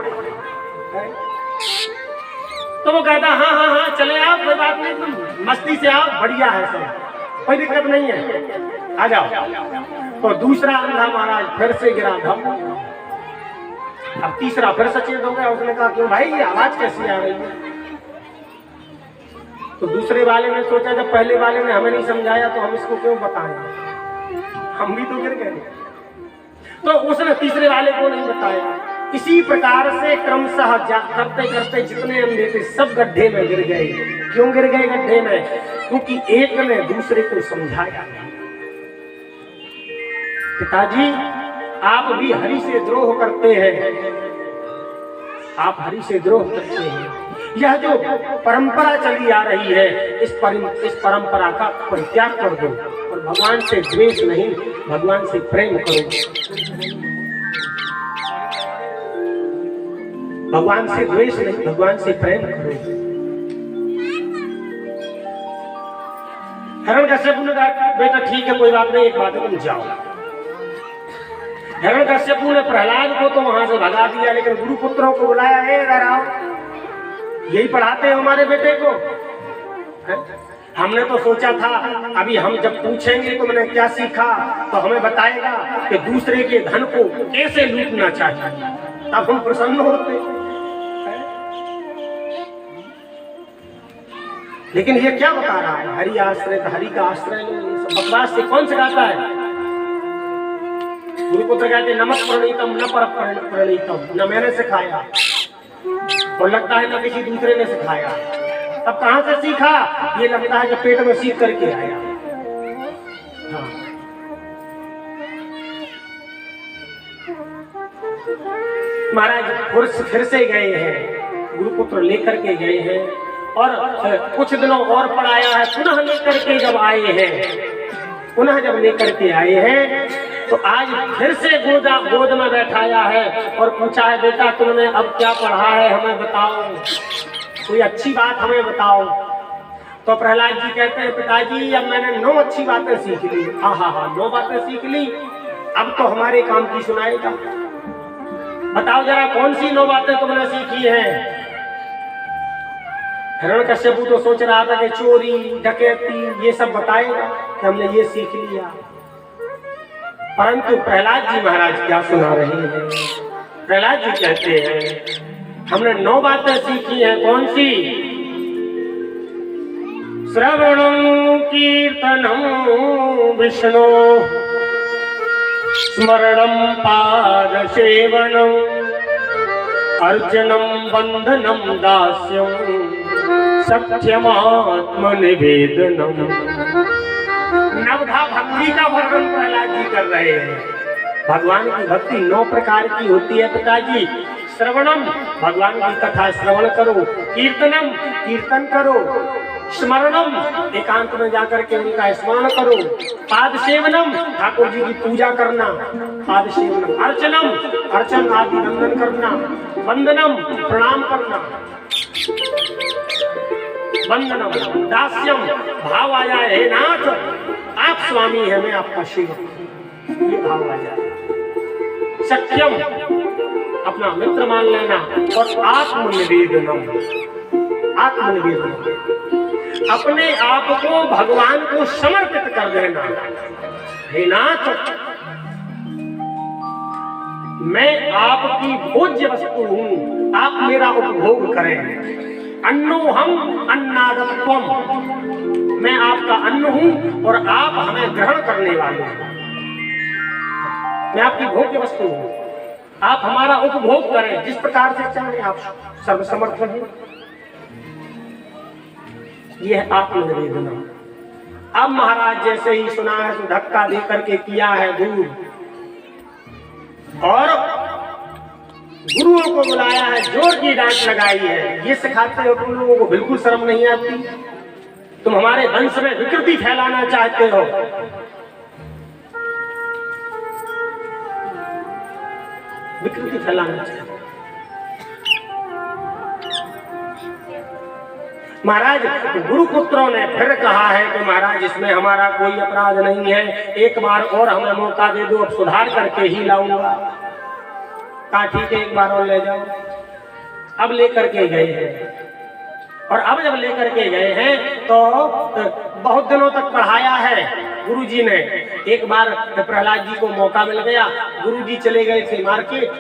तो वो कहता हाँ हाँ हाँ चले आओ, कोई बात नहीं, तुम मस्ती से आओ, बढ़िया है सब, कोई दिक्कत नहीं है, आ जाओ। तो दूसरा अंधा महाराज फिर से गिरा, धम। अब तीसरा फिर सचेत हो गया, उसने कहा क्यों भाई ये आवाज कैसी आ रही है? तो दूसरे वाले ने सोचा जब पहले वाले ने हमें नहीं समझाया तो हम इसको क्यों बताएं, हम भी तो गिर गए। तो उसने तीसरे वाले को नहीं बताया। इसी प्रकार से क्रमशः करते करते जितने अंधे थे सब गड्ढे में गिर गए। क्यों गिर गए गड्ढे में? क्योंकि एक ने दूसरे को समझाया। पिताजी आप भी हरि से द्रोह करते हैं, आप हरि से द्रोह करते हैं। यह जो परंपरा चली आ रही है इस परंपरा का परित्याग कर दो और भगवान से द्वेष नहीं, भगवान से प्रेम करो। भगवान से द्वेष नहीं, भगवान से प्रेम करो। हिरण्यकश्यप ने कहा बेटा ठीक है कोई बात नहीं, एक बात है तुम जाओ। हिरण्यकश्यप ने प्रहलाद को तो वहां से भगा दिया, लेकिन गुरुपुत्रों को बुलाया, है इधर आओ, यही पढ़ाते हैं हमारे बेटे को। हमने तो सोचा था अभी हम जब पूछेंगे तुमने क्या सीखा तो हमें बताएगा कि दूसरे के धन को कैसे लूटना चाहिए, तब हम प्रसन्न होते। लेकिन ये क्या बता रहा है, हरि आश्रय, हरि का आश्रय बकवास से कौन सिखाता है? गुरुपुत्र कहते नमक प्रणीतम न पर प्रणीतम, न मैंने सिखाया और लगता है न किसी दूसरे ने सिखाया। तब कहां से सीखा? ये लगता है जब पेट में सीख करके आया। हाँ। महाराज फिर से गए हैं, गुरुपुत्र लेकर के गए हैं और कुछ दिनों और पढ़ाया है, पुनः लेकर के जब आए हैं, पुनः जब लेकर के आए हैं तो आज फिर से गोद में बैठाया है और पूछा है बेटा तुमने अब क्या पढ़ा है हमें बताओ, कोई अच्छी बात हमें बताओ। तो प्रहलाद जी कहते हैं पिताजी अब मैंने 9 अच्छी बातें सीख ली। हाँ हाँ हाँ 9 बातें सीख ली, अब तो हमारे काम की सुनाएगा। बताओ जरा कौन सी 9 बातें तुमने सीखी हैं? हिरण्यकश्यप तो सोच रहा था कि चोरी डकैती ये सब बताएगा कि हमने ये सीख लिया, परंतु प्रहलाद जी महाराज क्या सुना रहे हैं? प्रहलाद जी कहते हैं हमने 9 बातें सीखी हैं। कौन सी? श्रवणं कीर्तनं विष्णु, स्मरणं पादसेवनं, अर्चनं बंधनं दास्यं, सत्यमात्मनिवेदनम्। नवधा भक्ति का वर्णन प्रहलाद जी कर रहे हैं। भगवान की भक्ति 9 प्रकार की होती है पिताजी। श्रवणम, भगवान की कथा श्रवण करो। कीर्तनम, कीर्तन करो। स्मरणम, एकांत में जाकर के उनका स्मरण करो। पाद सेवनम, ठाकुर जी की पूजा करना, पाद सेवनम। अर्चनम, अर्चन आदि वंदन करना। वंदनम, प्रणाम करना। वंदनम। दास्यम, भाव आया है नाथ आप स्वामी हैं, मैं आपका शिव हूं। ये भाव आ जाए। सत्यम अपना मित्र मान लेना और आत्मनिवेदनम, आत्मनिवेदनम अपने आप को भगवान को समर्पित कर देना। हे नाथ, मैं आपकी भोज्य वस्तु हूं, आप मेरा उपभोग करें। अन्नो हम अन्नादत्वम, मैं आपका अन्न हूं और आप हमें ग्रहण करने वाले हैं। मैं आपकी भोग्य वस्तु हूं, आप हमारा उपभोग करें जिस प्रकार से चाहें, आप सर्वसमर्थ हैं। यह है आत्मनिवेदन। अब महाराज जैसे ही सुना है तो धक्का दे करके किया है दूर, और गुरुओं को बुलाया है, जोर की डांट लगाई है। ये सिखाते हो तुम लोगों को बिल्कुल शर्म नहीं आती? तुम हमारे वंश में विकृति फैलाना चाहते हो। विकृति फैलाना चाहते हो। महाराज गुरुपुत्रों ने फिर कहा है कि महाराज इसमें हमारा कोई अपराध नहीं है, एक बार और हमें मौका दे दो, अब सुधार करके ही लाऊंगा। कहा ठीक है, एक बार और ले जाओ। अब लेकर के गए हैं, और अब जब लेकर के गए हैं तो बहुत दिनों तक पढ़ाया है गुरुजी ने। एक बार प्रहलाद जी को मौका मिल गया, गुरुजी चले गए थे मार्केट,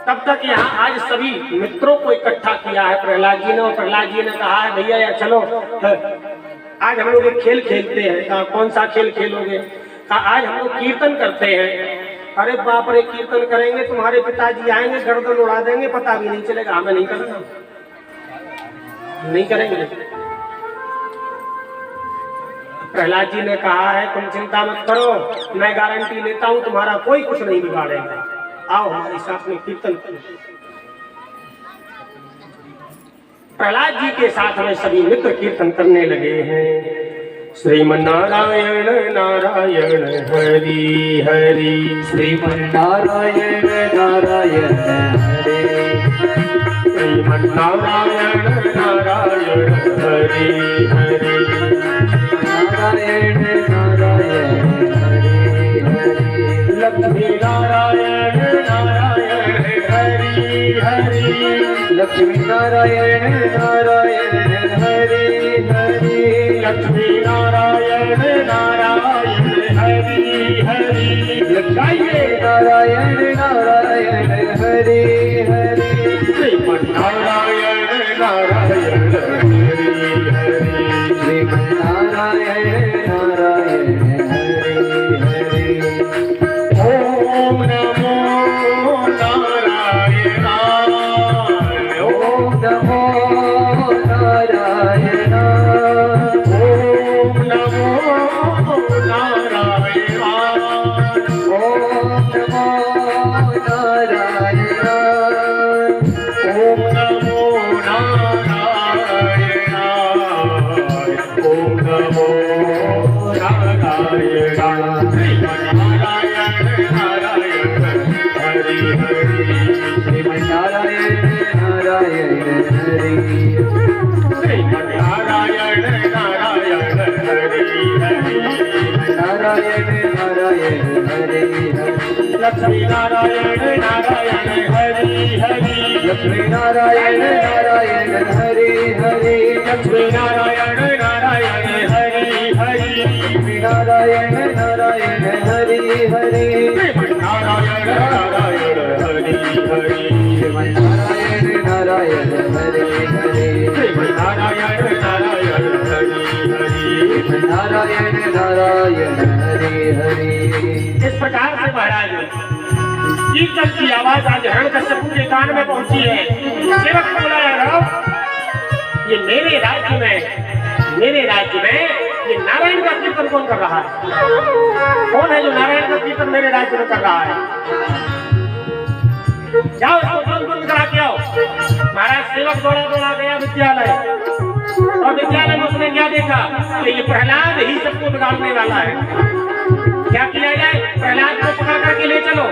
तब तक यहाँ आज सभी मित्रों को इकट्ठा किया है प्रहलाद जी ने। और प्रहलाद जी ने कहा है भैया यार चलो आज हम लोग एक खेल खेलते हैं। कहा कौन सा खेल खेलोगे? कहा आज हम लोग कीर्तन करते हैं। अरे बाप रे, कीर्तन करेंगे तुम्हारे पिताजी आएंगे, गर्दन उड़ा देंगे, पता भी नहीं चलेगा। हमें नहीं करना, नहीं करेंगे। प्रहलाद जी ने कहा है तुम चिंता मत करो, मैं गारंटी लेता हूं तुम्हारा कोई कुछ नहीं बिगाड़ेगा, आओ हमारे साथ में कीर्तन करो। प्रहलाद जी के साथ में सभी मित्र कीर्तन करने लगे हैं। श्रीमन्नारायण नारायण हरि हरि, श्रीमन्नारायण नारायण हरे, श्रीमन्नारायण नारायण हरि हरि, नारायण नारायण हरे हरे, लक्ष्मी नारायण नारायण हरि हरि, लक्ष्मी नारायण नारायण हरे हरे, लक्ष्मी नारायण नारायण हरि हरि, लक्ष्मी नारायण नारायण हरे हरे, श्रीमन्नारायण नारायण हरि हरि, श्रीमन्नारायण नारायण हरे हरे, ओम नमो नारायणाय, ओम नमो नारायण, ओम नमो नारायणाय, ओम नमो नारायण, ओम नमो नारायणाय, ओम नमो नारायणाय, श्रीमन्नारायण नारायण हरि हरि, श्रीमन्नारायण नारायण हरे, श्रीमन्नारायण नारायण हरि हरि, नारायण नारायण हरे हरे, लक्ष्मी नारायण नारायण हरि हरि, लक्ष्मी नारायण नारायण हरे हरे, लक्ष्मी नारायण नारायण हरि हरि, लक्ष्मी नारायण नारायण हरे हरे, नारायण नारायण हरि हरि, श्रीमन्नारायण नारायण हरे हरे, नारायण नारायण हरि हरि, नारायण नारायण हरे हरे। इस प्रकार से महाराज कीर्तन की आवाज आज हिरण्यकश्यप के कान में पहुंची है। सेवक को बुलाया, राव ये मेरे राज्य में ये नारायण का कीर्तन कौन कर रहा है? कौन है जो नारायण का कीर्तन मेरे राज्य में कर रहा है? जाओ इसको तुरंत बंद करा के आओ। महाराज सेवक दौड़ा गया विद्यालय, और विद्यालय में उसने क्या देखा कि ये प्रहलाद ही सबको बिगाड़ने वाला है। क्या किया जाए? प्रहलाद को पकड़ करके ले चलो।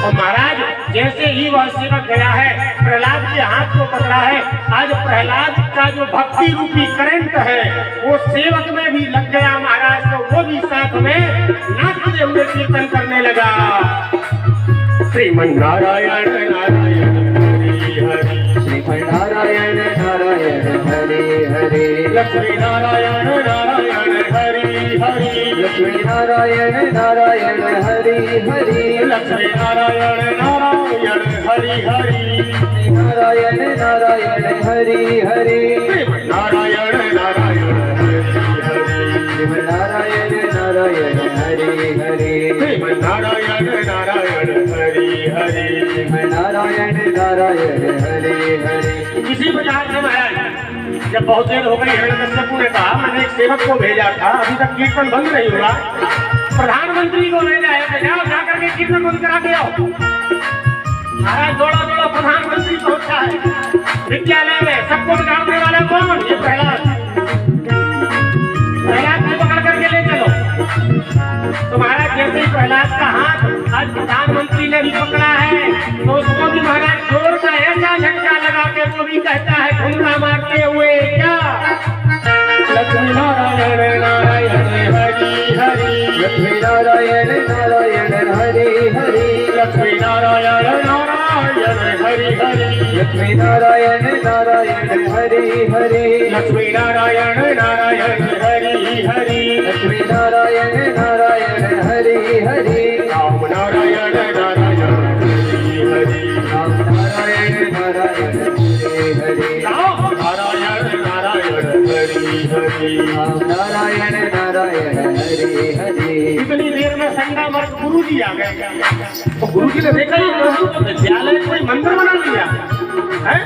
और महाराज जैसे ही वह सेवक गया है, प्रहलाद के हाथ को पकड़ा है, आज प्रहलाद का जो भक्ति रूपी करंट है वो सेवक में भी लग गया महाराज। तो वो भी साथ में नाचते हुए कीर्तन करने लगा। श्रीमन्नारायण नारायण हरि हरि, श्रीमन्नारायण नारायण हरे हरे, लक्ष्मी नारायण नारायण हरि हरि, लक्ष्मी नारायण नारायण हरे हरे, लक्ष्मी नारायण नारायण हरि हरि, नारायण नारायण हरे हरे, नारायण नारायण हरि हरि, नारायण नारायण हरे हरे, नारायण नारायण हरि हरि, नारायण नारायण हरे हरे। इसी प्रकार से महाराज जब बहुत देर हो गई, हिरण्यकश्यप ने कहा मैंने एक सेवक को भेजा था, अभी तक कीर्तन बंद नहीं हुआ, प्रधानमंत्री को भेजा है, जाओ जाकर के कीर्तन बंद करा के आओ। महाराज दौड़ा दौड़ा प्रधानमंत्री पहुंचा है विद्यालय में। सबको बिगाड़ने वाला कौन? ये प्रहलाद। प्रहलाद को पकड़ करके ले चलो। तो महाराज जैसे ही प्रहलाद का हाथ आज प्रधानमंत्री ने भी पकड़ा है, तो उसको भी महाराज जोर का ऐसा झटका लगा के वो भी कहता है घुंघरा मारते हुए, क्या लक्ष्मी नारायण नारायण हरि हरि, लक्ष्मी नारायण नारायण हरे हरे, लक्ष्मी नारायण नारायण हरि हरि, लक्ष्मी नारायण नारायण हरे हरे, लक्ष्मी नारायण नारायण हरि हरि, लक्ष्मी नारायण नारायण हरे हरे, राम नारायण नारायण हरि हरि, राम नारायण नारायण हरे हरे, राम नारायण नारायण हरि हरि, राम नारायण नारायण हरे हरे। इतनी देर में संगा मर्द गुरु जी आ गए। तो गुरु जी ने देखा ये विद्यालय कोई मंदिर बना लिया है।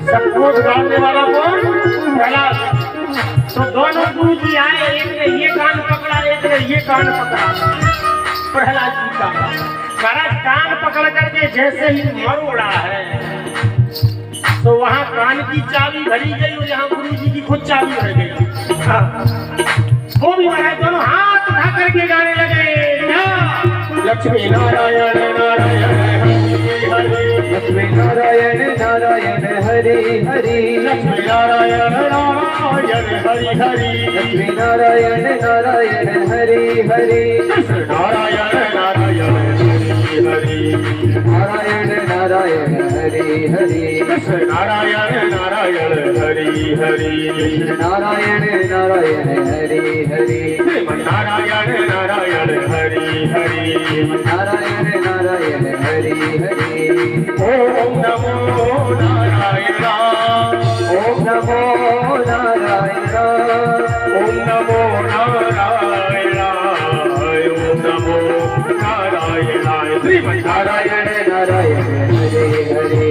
सबको बिगाड़ने वाला कौन? प्रहलाद। तो दोनों गुरु जी आए, एक ने ये कान पकड़ा, एक ने ये कान पकड़ा प्रहलाद जी का। महाराज कान पकड़ करके जैसे ही मर उड़ा है, तो वहां कान की चाबी भरी गई और यहाँ गुरु जी की खुद चाबी भर गई। हाँ। वो भी महाराज दोनों हाथ उठा करके गाने लगे, लक्ष्मी नारायण नारायण हरि हरि, लक्ष्मी नारायण नारायण हरे हरे, लक्ष्मी नारायण नारायण हरि हरि, लक्ष्मी नारायण नारायण हरे हरे, नारायण नारायण हरि हरि, नारायण नारायण हरे हरे, नारायण नारायण हरि हरि, नारायण नारायण हरे हरे, नारायण नारायण हरि हरि, नारायण नारायण हरे हरे। ओम नमो नारायण, ओम नमो नारायण, ओम नमो नारायण, ओम नमो नारायण, श्रीमन्नारायण नारायण हरे हरे,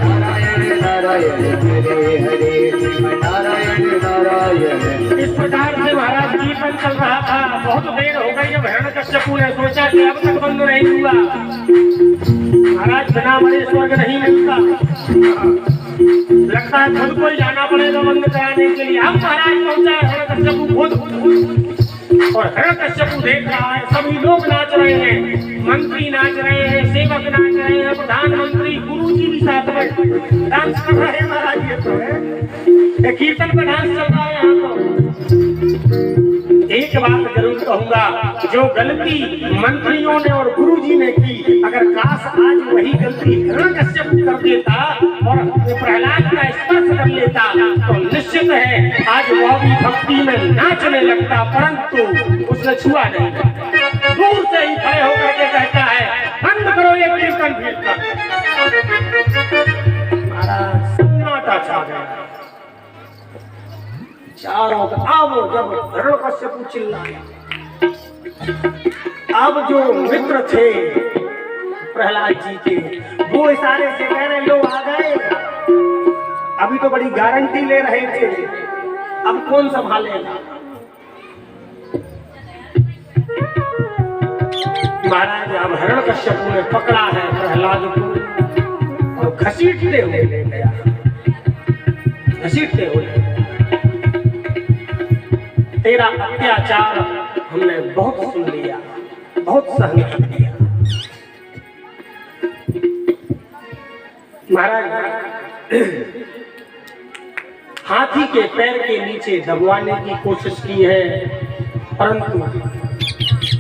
नारायण नारायण हरे हरे, नारायण नारायण। इस प्रकार से महाराज कीर्तन चल रहा था। बहुत देर हो गई, जब हिरण्यकश्यप ने सोचा कि अब तक बंद नहीं हुआ, महाराज बिना मरे स्वर्ग नहीं मिलता, लगता है खुद को ही जाना पड़ेगा बंद कराने के लिए। अब महाराज पहुंचा हिरण्यकश्यप खुद, और हिरण्यकश्यप देख रहा है सभी लोग नाच रहे हैं, मंत्री नाच रहे हैं, सेवक नाच रहे हैं, प्रधानमंत्री गुरु जी भी साथ में डांस कर रहे हैं। महाराज ये तो है कीर्तन में डांस चल रहा है यहाँ तो। एक बात जरूर कहूंगा, जो गलती मंत्रियों ने और गुरुजी ने की, अगर काश आज वही गलती हिरण्यकश्यप कर देता और प्रहलाद का स्पर्श कर लेता, तो निश्चित है आज वह भी भक्ति में नाचने लगता, परंतु उसने छुआ नहीं। दूर से ही खड़े होकर के कहता है बंद करो ये कीर्तन कीर्तन। महाराज सन्नाटा छा गया चारों। अब जब हिरण्यकश्यप चिल्लाया, अब जो मित्र थे प्रहलाद जी के, वो इशारे से कह रहे लोग आ गए, अभी तो बड़ी गारंटी ले रहे थे, अब कौन संभालेगा। महाराज अब हिरण्यकश्यप ने पकड़ा है प्रहलाद को और घसीटते हुए ले गया, घसीटते हुए। तेरा अत्याचार हमने बहुत सुन लिया, बहुत सहन कर लिया, महाराज हाथी के पैर के नीचे दबवाने की कोशिश की है, परंतु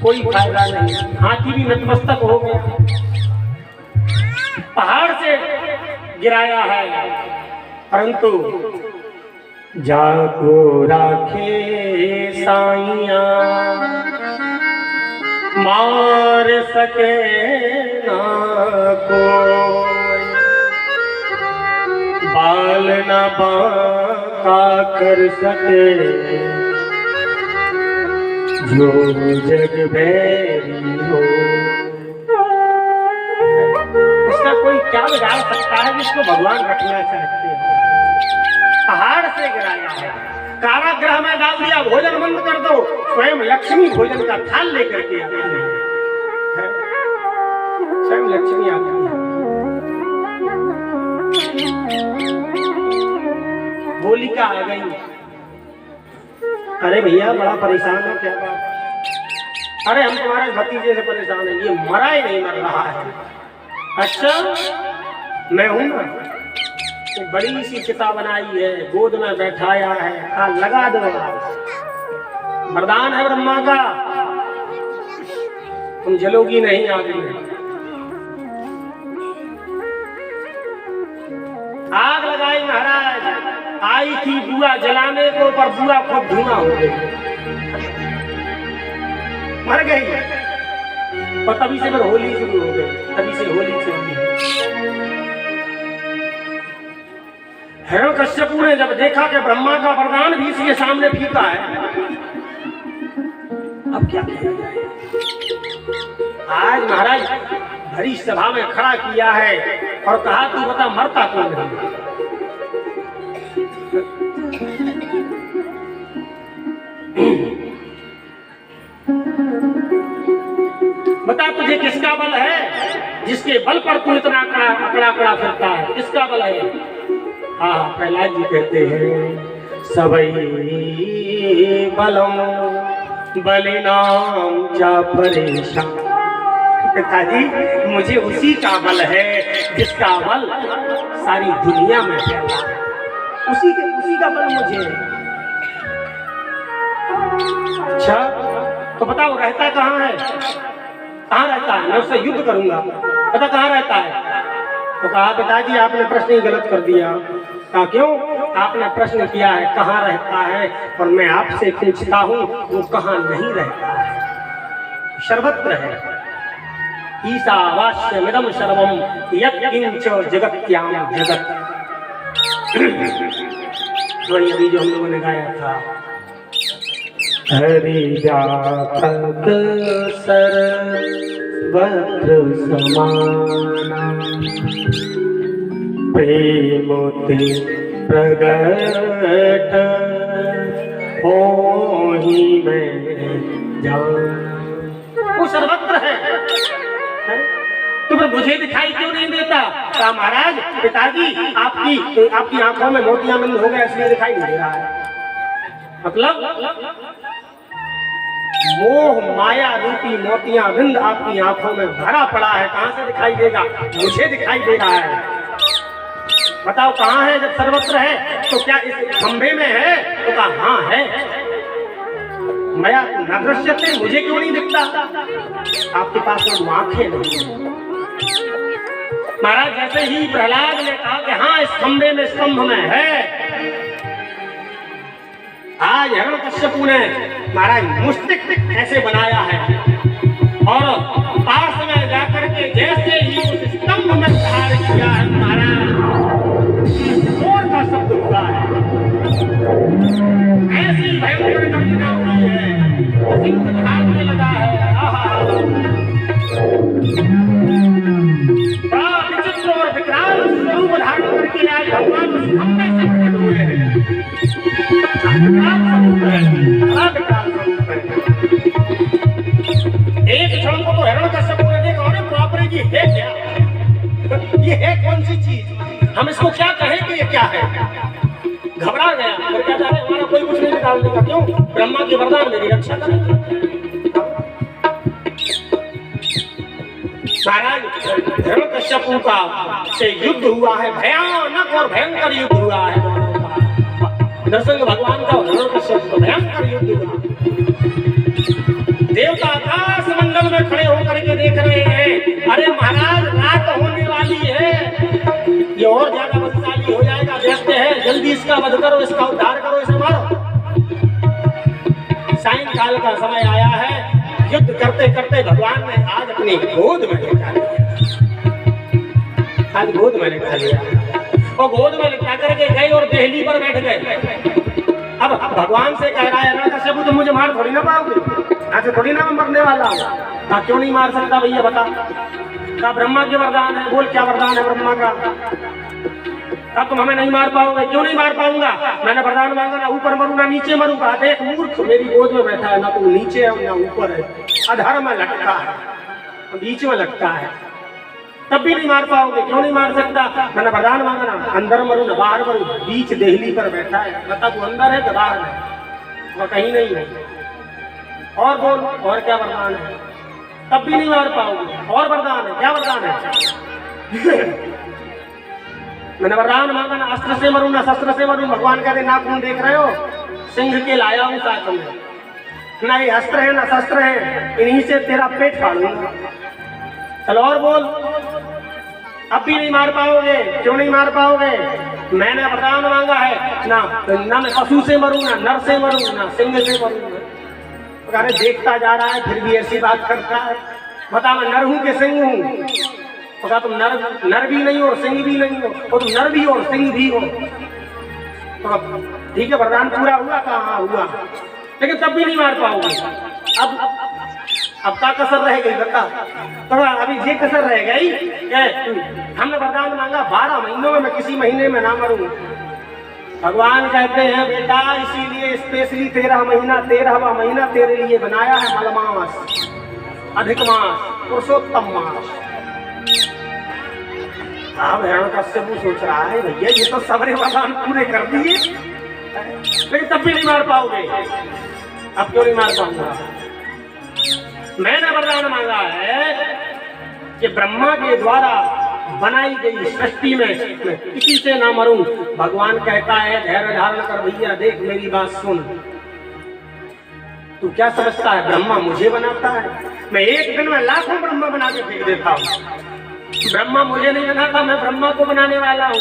कोई फायदा नहीं। हाथी भी नतमस्तक हो गया, पहाड़ से गिराया है, परंतु जागो राखे साइया मार सके ना कोई, बाल न बांका कर सके जो जग बैरी हो। इसका कोई क्या बिगाड़ सकता है जिसको भगवान रखना चाहते हैं। पहाड़ से गिराया है, कारागृह में डाल दिया, भोजन बंद कर दो, स्वयं लक्ष्मी भोजन का थाल लेकर के आती है, स्वयं लक्ष्मी आती है। होलिका आ गई, अरे भैया बड़ा परेशान है, क्या बात? अरे हम तुम्हारे भतीजे से परेशान है, ये मरा ही नहीं मर रहा है। अच्छा मैं हूं ना, तो बड़ी सी चिता बनाई है, गोद में बैठाया है, कहा लगा दो, वरदान है ब्रह्मा का, तुम जलोगी नहीं आग में। आग लगाई महाराज, आई थी बुआ जलाने को, पर बुआ खुद धुआं हो गई, मर गई। और तभी से फिर होली शुरू हो गई, तभी से होली चलती है। हिरण्यकश्यपु ने जब देखा कि ब्रह्मा का वरदान भी इसके सामने फीका है, अब क्या किया जाए? आज महाराज भरी सभा में खड़ा किया है और कहा तू बता मरता कौन है? बता तुझे किसका बल है जिसके बल पर तू इतना अकड़ा फिरता है, किसका बल है? हाँ प्रहलाद जी कहते हैं सबई बलम बलिनाम चा परेशान। पिताजी मुझे उसी का बल है जिसका बल सारी दुनिया में फैला है, उसी का बल मुझे है। अच्छा तो बताओ रहता कहाँ है? कहाँ रहता है? मैं उससे युद्ध करूंगा, पता कहाँ रहता है? तो कहा पिताजी आपने प्रश्न ही गलत कर दिया। कहा क्यों? आपने प्रश्न किया है कहाँ रहता है, और मैं आपसे पूछता हूँ वो कहाँ नहीं रहता है। सर्वत्र है, ईशावास्यमिदं सर्वं यत्किंच जगत्याम जगत। वही अभी जो हम लोगों ने गाया था, हरि व्यापक सर्वत्र समाना प्रेमोते प्रगट होहि में जान। वो सर्वत्र है, तुम्हें मुझे दिखाई क्यों नहीं देता? कहा महाराज पिताजी आपकी आंखों में मोतियाबिंद हो गया इसलिए दिखाई नहीं दे रहा है। मतलब मोह माया रूपी मोतियाबिंद आपकी आंखों में भरा पड़ा है, कहां से दिखाई देगा? मुझे दिखाई दे रहा है। बताओ कहाँ है? जब सर्वत्र है तो क्या इस खंभे में है? तो कहा हाँ है। माया न दृश्यते, मुझे क्यों नहीं दिखता? आपके पास में आंखें नहीं। महाराज जैसे ही प्रहलाद ने कहा कि हाँ इस खंभे में स्तंभ में है, आज हिरण्यकश्यपु ने महाराज मस्तिष्क ऐसे बनाया है और पास में जाकर के जैसे ही उस स्तंभ में प्रहार किया है महाराज, जोर का शब्द हुआ है, ऐसी भयंकर गर्जना हुई है, सिंह भागने लगा है। बड़ा विचित्र और विकराल स्वरूप धारण करके आज भगवान उस खंभे से प्रकट हुए हैं। एक क्षण को तो हिरण्यकश्यपु ने देखा, अरे बाप रे ये है क्या? ये है कौन सी चीज? हम इसको क्या कहें कि ये क्या है? घबरा गया और कहता है हमारा कोई कुछ नहीं निकाल देगा। क्यों? ब्रह्मा के वरदान मेरी रक्षा करें। महाराज हिरण्यकश्यपु का से युद्ध हुआ है, भयानक और भयंकर युद्ध हुआ है। नरसिंह भगवान का हिरण्यकश्यप का भयंकर युद्ध हुआ। देवता आकाश मंडल में खड़े होकर के देख रहे हैं, अरे महाराज रात होने वाली है, ये और ज्यादा बलशाली हो जाएगा, देखते हैं, जल्दी इसका वध करो, इसका उद्धार करो, इसे मारो। सायंकाल का समय आया है, युद्ध करते करते भगवान ने आज अपनी गोद में लिटा लिया, आज गोद में लिटा लिया और गोद में लिटा करके गए और देहली पर बैठ गए। अब भगवान से कह रहा है, हिरण्यकश्यप तुम मुझे मार थोड़ी ना पाओगे, ऐसे थोड़ी ना मैं मरने वाला हूँ। क्यों नहीं मार सकता भैया बता? का ब्रह्मा के वरदान है। बोल क्या वरदान है ब्रह्मा का? अब तुम हमें नहीं मार पाओगे। क्यों नहीं मार पाऊंगा? मैंने वरदान मांगा, ना ऊपर मरूं ना नीचे मरूं। कहा एक मूर्ख मेरी गोद में बैठा है, ना तुम नीचे है ना ऊपर है, अधर में लटका है, बीच में लटका है, तब भी नहीं मार पाओगे। क्यों नहीं मार सकता? मैंने वरदान मांगा, ना अंदर मरूं ना बाहर मरूं, बीच देहली पर बैठा है। बता तू अंदर है कि बाहर है? वह कहीं नहीं है। और बोल, और क्या वरदान है? तब भी नहीं मार पाओगे। और वरदान है? क्या वरदान है? मैंने वरदान मांगा, ना अस्त्र से मरूं ना शस्त्र से मरूं। भगवान कहते नाखून देख रहे हो, सिंह के लाया हूं साथ में, ना ये अस्त्र है ना शस्त्र है, इन्हीं से तेरा पेट फाड़ूंगा। चलो और बोल। अब भी नहीं मार पाओगे। क्यों नहीं मार पाओगे? मैंने वरदान मांगा है, ना मैं पशु से मरूं ना नर से मरूं ना सिंह से मरूं। अरे देखता जा रहा है, फिर भी ऐसी बात करता है। बता मैं नर हूं कि सिंह हूं? बता तुम नर भी नहीं हो और सिंह भी नहीं हो, और तुम नर भी हो और सिंह भी हो। तो ठीक है, वरदान पूरा हुआ? कहाँ हुआ? लेकिन तब भी नहीं मार पाओगे। अब क्या कसर रह गई बता? तो अभी ये कसर रह गई, हमने वरदान मांगा 12 महीनों में मैं किसी महीने में ना मरूं। भगवान कहते हैं बेटा इसीलिए स्पेशली 13वां महीना तेरे लिए बनाया है, मलमास, अधिक मास, पुरुषोत्तम मास। अब हिरण्यकश्यप सोच रहा है भैया ये तो सबरे वरदान पूरे कर दिए, लेकिन तब भी नहीं मार पाओगे। अब क्यों नहीं मार पाऊंगा? मैंने वरदान मांगा है कि ब्रह्मा के द्वारा बनाई गई सृष्टि में किसी से ना मरूं। भगवान कहता है धैर्य धारण कर भैया, देख मेरी बात सुन। तू क्या समझता है ब्रह्मा मुझे बनाता है? मैं एक दिन में लाखों ब्रह्मा बना के फेंक देता हूँ। ब्रह्मा मुझे नहीं बनाता, मैं ब्रह्मा को बनाने वाला हूँ।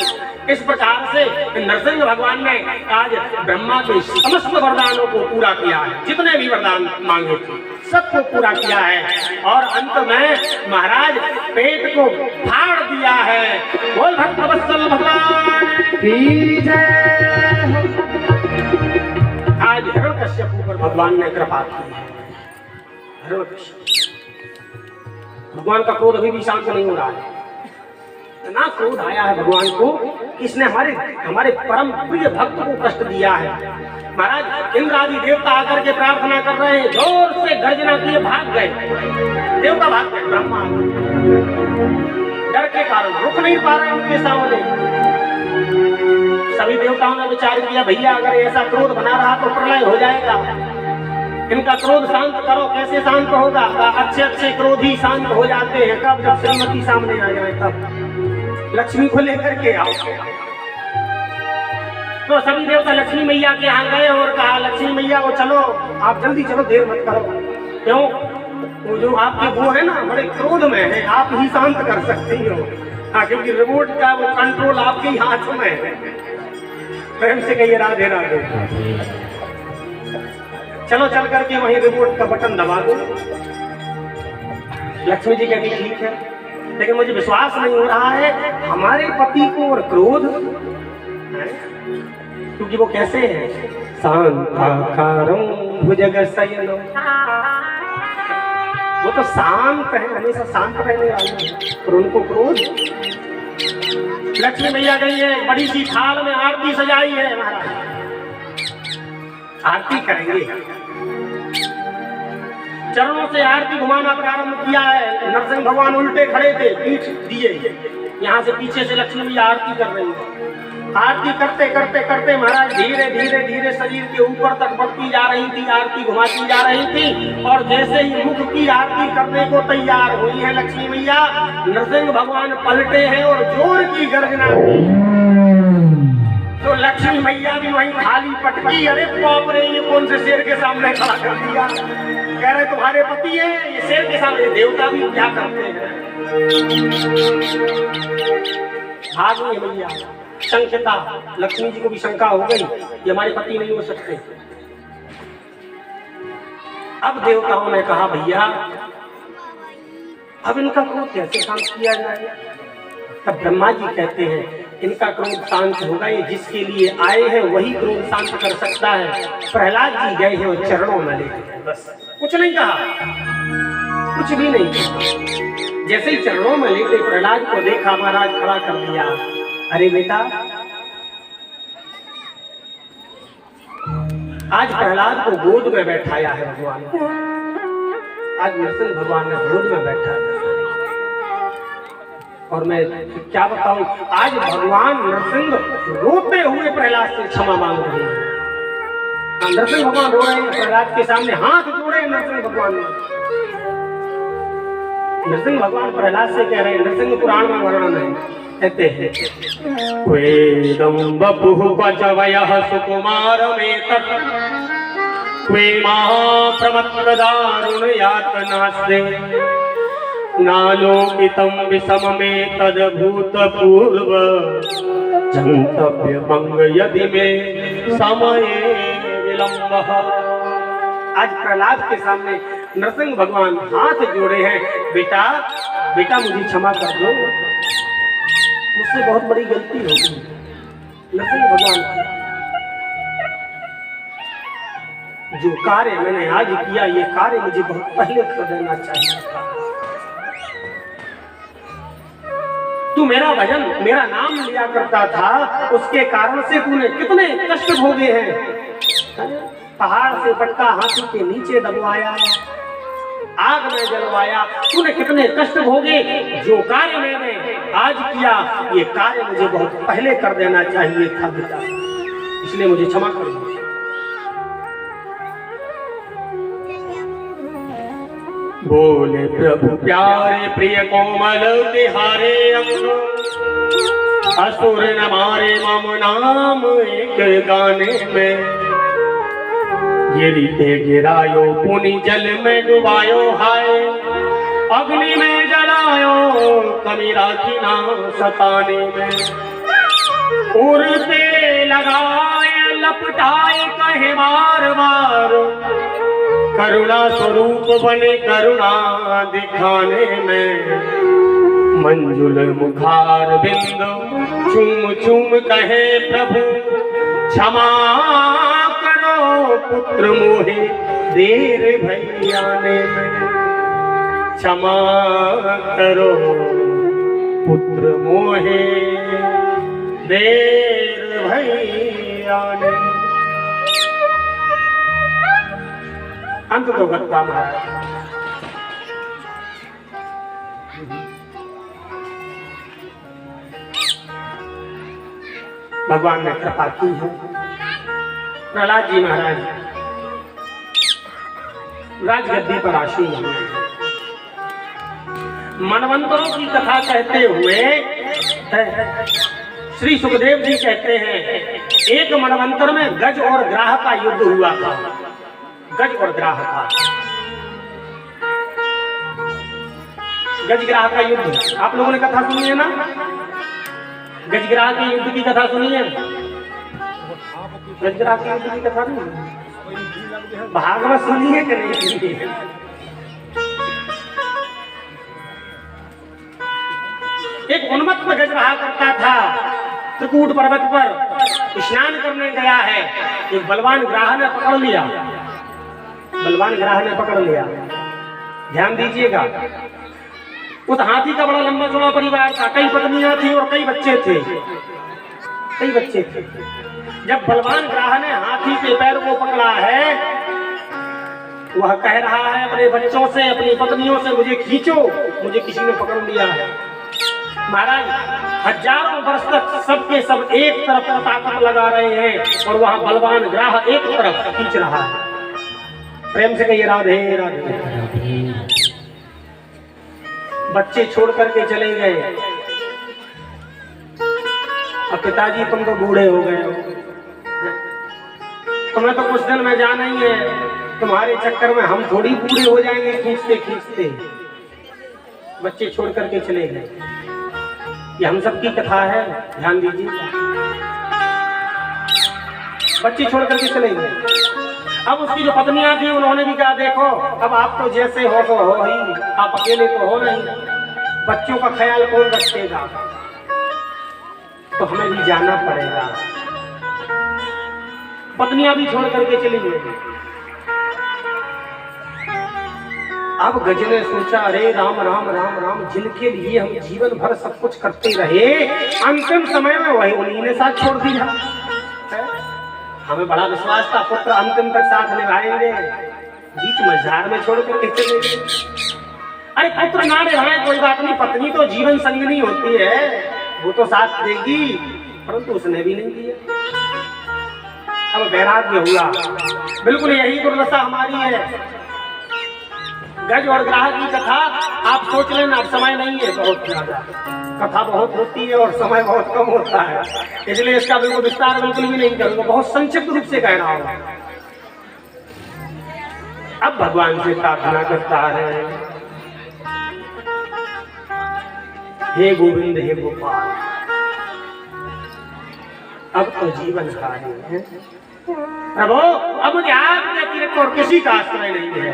इस प्रकार से नरसिंह भगवान ने आज ब्रह्मा के समस्त वरदानों को पूरा किया है। जितने भी वरदान मांगे थे सबको पूरा किया है, और अंत में महाराज पेट को फाड़ दिया है। बोल भक्तवत्सल भगवान की जय। आज हिरण्यकश्यप पर भगवान ने कृपा की है। भगवान का क्रोध अभी भी शांत नहीं हो रहा है। इतना क्रोध आया है भगवान को, इसने हमारे परम प्रिय भक्त को कष्ट दिया है। महाराज इंद्र आदि देवता आकर के प्रार्थना कर रहे हैं, जोर से गर्जना किए भाग गए देवता, भाग गए। ब्रह्मा डर के कारण रुक नहीं पा रहे उनके सामने। सभी देवताओं ने विचार किया भैया अगर ऐसा क्रोध बना रहा तो प्रलय हो जाएगा, इनका क्रोध शांत करो। कैसे शांत होगा? अच्छे अच्छे क्रोधी शांत हो जाते हैं कब? जब श्रीमती सामने आ जाए तब। लक्ष्मी को लेकर के आओ। तो सभी देवता लक्ष्मी मैया के यहाँ गए और कहा लक्ष्मी मैया को चलो, आप जल्दी चलो, देर मत करो। क्यों? वो जो आपके वो है ना बड़े क्रोध में है, आप ही शांत कर सकती हो। हाँ, क्योंकि रिमोट का वो कंट्रोल आपके ही हाथ में है। प्रेम से कहिए राधे राधे। चलो चल करके वहीं रिमोट का बटन दबा दो। लक्ष्मी जी कहती ठीक है, लेकिन मुझे विश्वास नहीं हो रहा है हमारे पति को और क्रोध, क्योंकि वो कैसे है? शांताकारं भुजगशयनं, वो तो शांत है, हमेशा शांत रहने वाले हैं, और उनको क्रोध। लक्ष्मी मैया गई है, बड़ी सी थाल में आरती सजाई है। महाराज आरती करेंगे, चरणों से आरती घुमाना प्रारंभ किया है। नरसिंह भगवान उल्टे खड़े थे, पीठ दिए, यहाँ से पीछे से लक्ष्मी मैया आरती कर रही है। आरती करते करते करते महाराज धीरे धीरे धीरे शरीर के ऊपर तक बढ़ती जा रही थी, आरती घुमाती जा रही थी। और जैसे ही मुख की आरती करने को तैयार हुई है लक्ष्मी मैया, नरसिंह भगवान पलटे हैं और जोर की गर्जना की। तो लक्ष्मी मैया भी वहीं खाली पटकी, अरे बाप रे ये कौन से शेर के सामने खड़ा कर दिया। कह रहे तुम्हारे पति है, ये शेर के सामने देवता भी क्या करते हैं। भाग गई मैया, शंकिता। लक्ष्मी जी को भी शंका हो गई कि हमारे पति नहीं हो सकते। अब देवताओं ने कहा भैया अब इनका क्रोध कैसे शांत किया जाए। तब ब्रह्मा जी कहते हैं इनका क्रोध शांत होगा, ये जिसके लिए आए हैं वही क्रोध शांत कर सकता है। प्रहलाद जी गए हैं और चरणों में लेटे, बस कुछ नहीं कहा, कुछ भी नहीं कहा। जैसे ही चरणों में लेटे प्रहलाद को देखा, महाराज खड़ा कर दिया। अरे बेटा, आज प्रहलाद को गोद में बैठाया है भगवान। आज नरसिंह भगवान ने गोद में बैठा है। और मैं क्या बताऊं, आज भगवान नरसिंह रोते हुए प्रहलाद से क्षमा मांग रहे हैं। नरसिंह भगवान रो रहे हैं प्रहलाद के सामने, हाथ जोड़े नरसिंह भगवान ने। नरसिंह भगवान प्रहलाद से कह रहे हैं, नरसिंह पुराण में वर्णन है, कहते हैं क्वेदम बपुः पचवयः सुकुमारमेतत् क्वे मां प्रमत्तदारुण यातनास्ते नालोकितं विषममेतद्भूतपूर्व जन्तव्यमंग यदि मे समये विलम्बः। आज प्रहलाद के सामने नरसिंह भगवान हाथ जोड़े हैं, बेटा बेटा मुझे क्षमा कर दो, मुझसे बहुत बड़ी गलती हो गई। नरसिंह भगवान जो कार्य मैंने आज किया, ये कार्य मुझे बहुत पहले कर देना चाहिए था। तू मेरा भजन, मेरा नाम लिया करता था, उसके कारण से तूने कितने कष्ट भोगे हैं। पहाड़ से पटका हाथी के नीचे दबवाया, आग में जलवाया, तूने कितने कष्ट भोगे। जो कार्य मैंने आज किया, ये कार्य मुझे बहुत पहले कर देना चाहिए था बेटा, इसलिए मुझे क्षमा कर दो। बोले प्रभु प्यारे प्रिय कोमल तिहारे अंग, असुर न मारे मम नाम एक गाने में। गिरी पे गिरायो पुनि जल में डुबायो, हाय अग्नि में जलायो कमी राखी ना सताने में। उड़ते लगाए लपटाए कहे बार बार, करुणा स्वरूप बने करुणा दिखाने में। मंजुल मुखार बिंदु चूम चूम कहे प्रभु क्षमा करो पुत्र मोहे देर भई आने में। क्षमा करो पुत्र मोहे देर भई आने। अंत तो घटता महाराज। भगवान ने कृपा की है। प्रहलाद जी महाराज राजगद्दी पर आसीन हुए। मनवंतरों की कथा कहते हुए श्री सुखदेव जी कहते हैं, एक मनवंतर में गज और ग्राह का युद्ध हुआ था। गज और ग्राह का, गजग्राह का युद्ध आप लोगों ने कथा सुनी है ना। गजग्राह के युद्ध की कथा सुनी है। गजग्राह के युद्ध की कथा नहीं, भागवत सुनी है कि नहीं सुनी है। एक उन्मत्त गजग्राह करता था, त्रिकूट पर्वत पर स्नान करने गया है। एक बलवान ग्राह ने पकड़ लिया, बलवान ग्राह ने पकड़ लिया। ध्यान दीजिएगा, उस हाथी का बड़ा लंबा चौड़ा परिवार था, कई पत्नियां थी और कई बच्चे थे, कई बच्चे थे। जब बलवान ग्राह ने हाथी के पैर को पकड़ा है, वह कह रहा है अपने बच्चों से, अपनी पत्नियों से, मुझे खींचो, मुझे किसी ने पकड़ लिया है। महाराज हजारों वर्ष तक सबके सब एक तरफ ताकत लगा रहे हैं और वहां बलवान ग्राह एक तरफ खींच रहा है। प्रेम से कहिए राधे राधे। बच्चे छोड़ करके चले गए। अब पिताजी तुम तो बूढ़े हो गए हो, तुम्हें तो कुछ दिन में जाना ही है, तुम्हारे चक्कर में हम थोड़ी बूढ़े हो जाएंगे खींचते खींचते। बच्चे छोड़ करके चले गए। ये हम सबकी कथा है, ध्यान दीजिए। बच्चे छोड़ करके चले गए। अब उसकी जो पत्नियां थी उन्होंने भी कहा देखो अब आप तो जैसे हो तो हो ही, आप अकेले तो हो नहीं, बच्चों का ख्याल कौन रखेगा, तो हमें भी जाना पड़ेगा। पत्नियां भी छोड़ करके चली गई। अब गज ने सोचा अरे राम राम राम राम, जिनके लिए हम जीवन भर सब कुछ करते रहे, अंतिम समय में वही उन्हीं ने साथ छोड़ दिया। हमें बड़ा विश्वास था पुत्र अंतिम तक साथ निभाएंगे, बीच मझधार में छोड़ करके चले गए। अरे पुत्र ना निभाए कोई बात नहीं, पत्नी तो जीवन संगनी होती है, वो तो साथ देगी, परंतु उसने भी नहीं दिया। अब वैराग्य हुआ। बिल्कुल यही दुर्दशा हमारी है। गज और ग्राह की कथा आप सोच लेना, अब समय नहीं है बहुत ज्यादा, कथा बहुत होती है और समय बहुत कम होता है, इसलिए इसका बिल्कुल विस्तार बिल्कुल भी नहीं करूंगा, बहुत संक्षिप्त रूप से कह रहा हूं। अब भगवान से प्रार्थना करता है, हे गोविंद हे गोपाल, अब तो जीवन हानि है प्रभु, अब मुझे आपके अतिरिक्त और किसी का आश्रय नहीं है।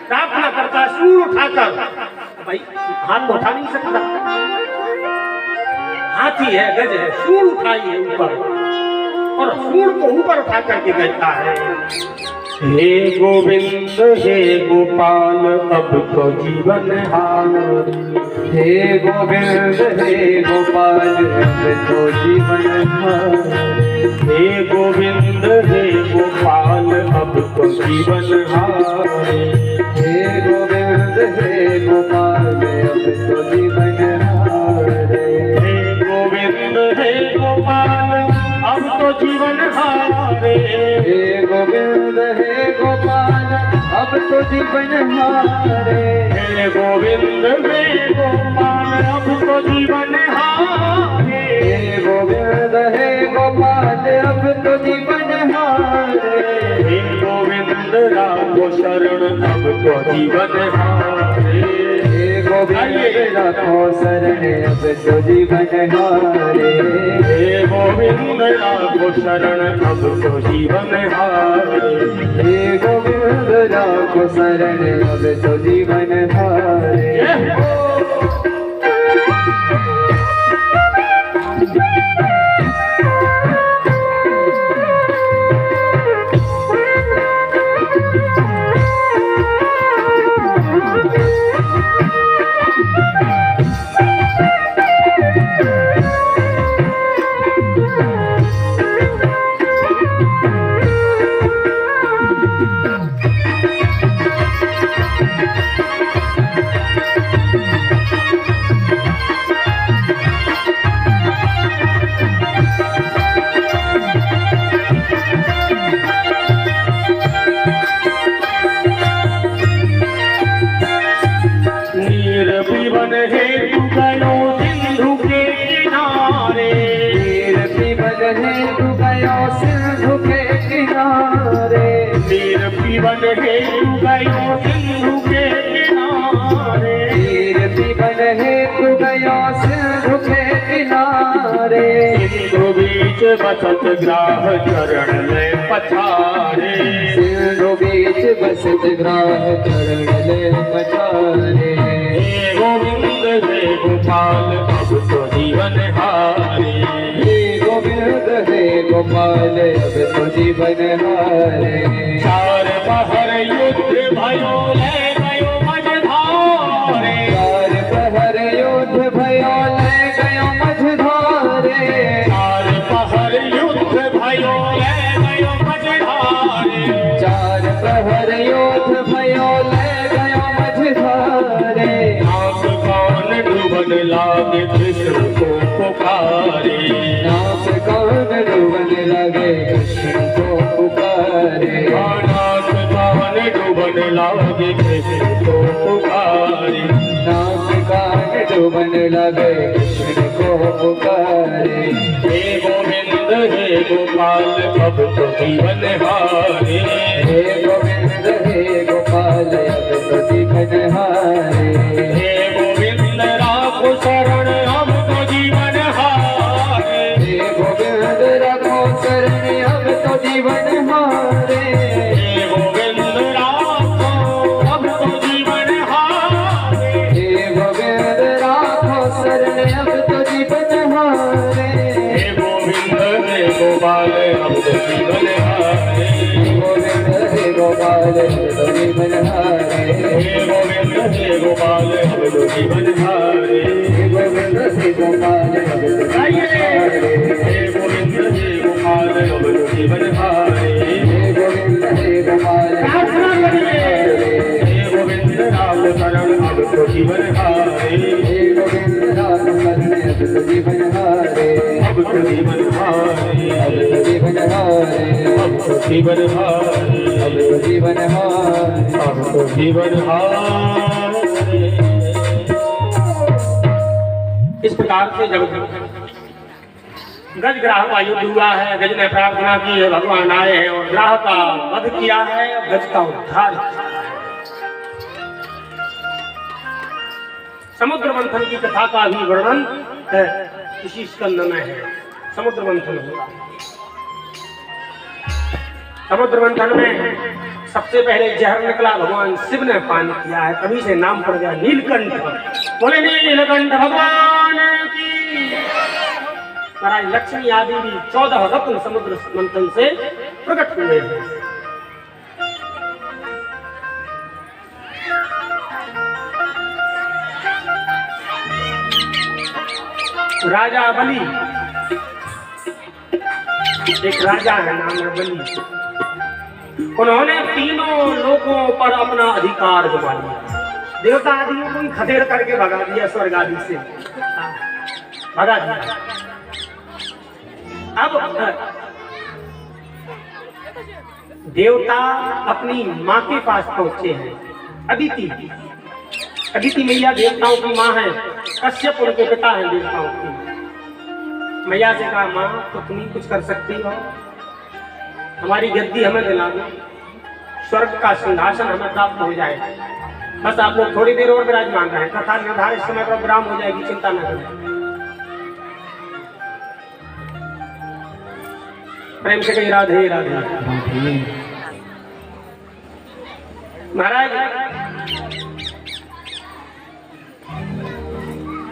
प्रार्थना करता सूर उठाकर, भाई हाथ तो उठा नहीं सकता, हाथी है गज है, सूर उठाई है ऊपर और सूर को ऊपर उठा करके कहता है, हे गोविंद हे गोपाल अब तो जीवन हार, हे गोविंद हे गोपाल अब तो जीवन हार, हे गोविंद हे गोपाल अब तो जीवन हार, हे गोविंद हे गोपाल अब तो जीवन हार, हे गोविंद हे गोपाल अब तो जीवन हारे, हे गोविंद हे गोपाल अब तो जीवन हारे, हे गोविंद हे गोपाल अब तो जीवन हारे, हे गोविंद हे गोपाल अब तो जीवन हारे, हे गोविंद राखो शरण अब तो जीवन हारे, हे गोविंद राखो शरण अब तो जीवन हारे, हे गोविंद राखो शरण अब तो जीवन हारे, हे गोविंद राखो शरण अब तो जीवन हारे। पीवन हे तू गयो सिंधु के किनारे, तीर पीवन हे तू गयो सिंधु के किनारे, सिंधु बीच बसत ग्राह चरण में पछारे, सिंधु बीच बसत ग्राह चरण में पछारे, हे गोविंद हे गोपाल अब तो जीवन हारे, हे गोविंद हे गोपाल अब तो जीवन हारे, चार पहर युद्ध भयो ले गयो मझधारे, चार पहर युद्ध भयो ले गयो मझधारे, चार पहर युद्ध भयो ले गयो मझधारे, चार पहर युद्ध भयो ले गयो मझधारे, नाग कान डूबन लागे कृष्ण कृष्ण को पुकारे। नाथ कान डूबन लगे कृष्ण को पुकारे। नाथ कान डूबन लगे कृष्ण को पुकारे। नाथ कान डूबन लगे कृष्ण को पुकारे। हे गोविंद हे गोपाल अब तो जीवन हारे। हे गोविंद हे गोपाल अब तो जीवन हारे। हे गोविंद राखो शरण अब तो जीवन हारे। हे गोविंद रखो शरण अब तो जीवन हारे। हे गोविंद राखो अब तो जीवन हारे। हे गोविंद राखो शरण अब तो जीवन हारे। हे गोविंद हे गोपाल अब तो जीवन हारे। गोविंद हे गोपाल अब तो जीवन हारे। हे गोविंद हे गोपाल अब तो जीवन हारे। हे गोविंद हे गोपाल अब तो जीवन हारे। हे गोविंद हे गोपाल अब तो जीवन हारे। हे गोविंद हे गोपाल प्रार्थना करिए। हे गोविंद राम शरण अब तो जीवन हारे। हे गोविंद राम शरण अब तो जीवन हारे। अब तो जीवन हारे। अब तो जीवन हारे। अब तो जीवन हारे। अब तो जीवन हारे। अब तो जीवन हारे। इस प्रकार से जब गज ग्राह का युद्ध हुआ है, गज ने प्रार्थना की है, भगवान आए हैं और ग्राह का वध किया है, गज का उद्धार किया है। समुद्र मंथन की कथा का भी वर्णन है इसी स्कंद में है। समुद्र मंथन हुआ। समुद्र मंथन में सबसे पहले जहर निकला, भगवान शिव ने पान किया है, तभी से नाम पड़ गया नीलकंठ। बोले नीलकंठ भगवान की। महाराज लक्ष्मी आदि भी 14 रत्न समुद्र मंथन से प्रकट हुए हैं। राजा बलि, एक राजा है नाम है बलि, उन्होंने तीनों लोगों पर अपना अधिकार जमा लिया। देवता आदियों को खदेड़ करके भगा दिया, स्वर्ग आदि से भगा दिया। अब देवता अपनी माँ के पास पहुंचे हैं। अदिति, अदिति मैया देवताओं की माँ है, कश्यप उनके पिता हैं देवताओं की। मैया से कहा, माँ तो तुम ही कुछ कर सकती हो, हमारी गद्दी हमें दिला दो, स्वर्ग का सिंहासन हमें प्राप्त हो जाए। बस आप लोग थोड़ी देर और विराजमान रहे, कथा निर्धारित समय पर विराम हो जाएगी, चिंता न करें। प्रेम से कही राधे राधे। महाराज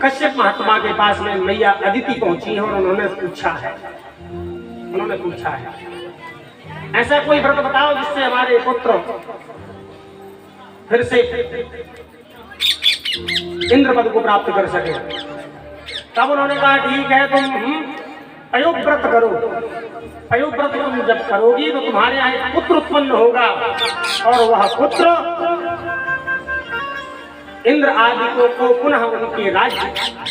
कश्यप महात्मा के पास में मैया अदिति पहुंची है और उन्होंने पूछा है ऐसा कोई व्रत बताओ जिससे हमारे पुत्र फिर से इंद्र पद को प्राप्त कर सके। तब उन्होंने कहा, ठीक है, तुम अयोव्रत करो। अयोव्रत तुम जब करोगी तो तुम्हारे यहाँ एक पुत्र उत्पन्न होगा और वह पुत्र इंद्र आदि को पुनः उनके राज्य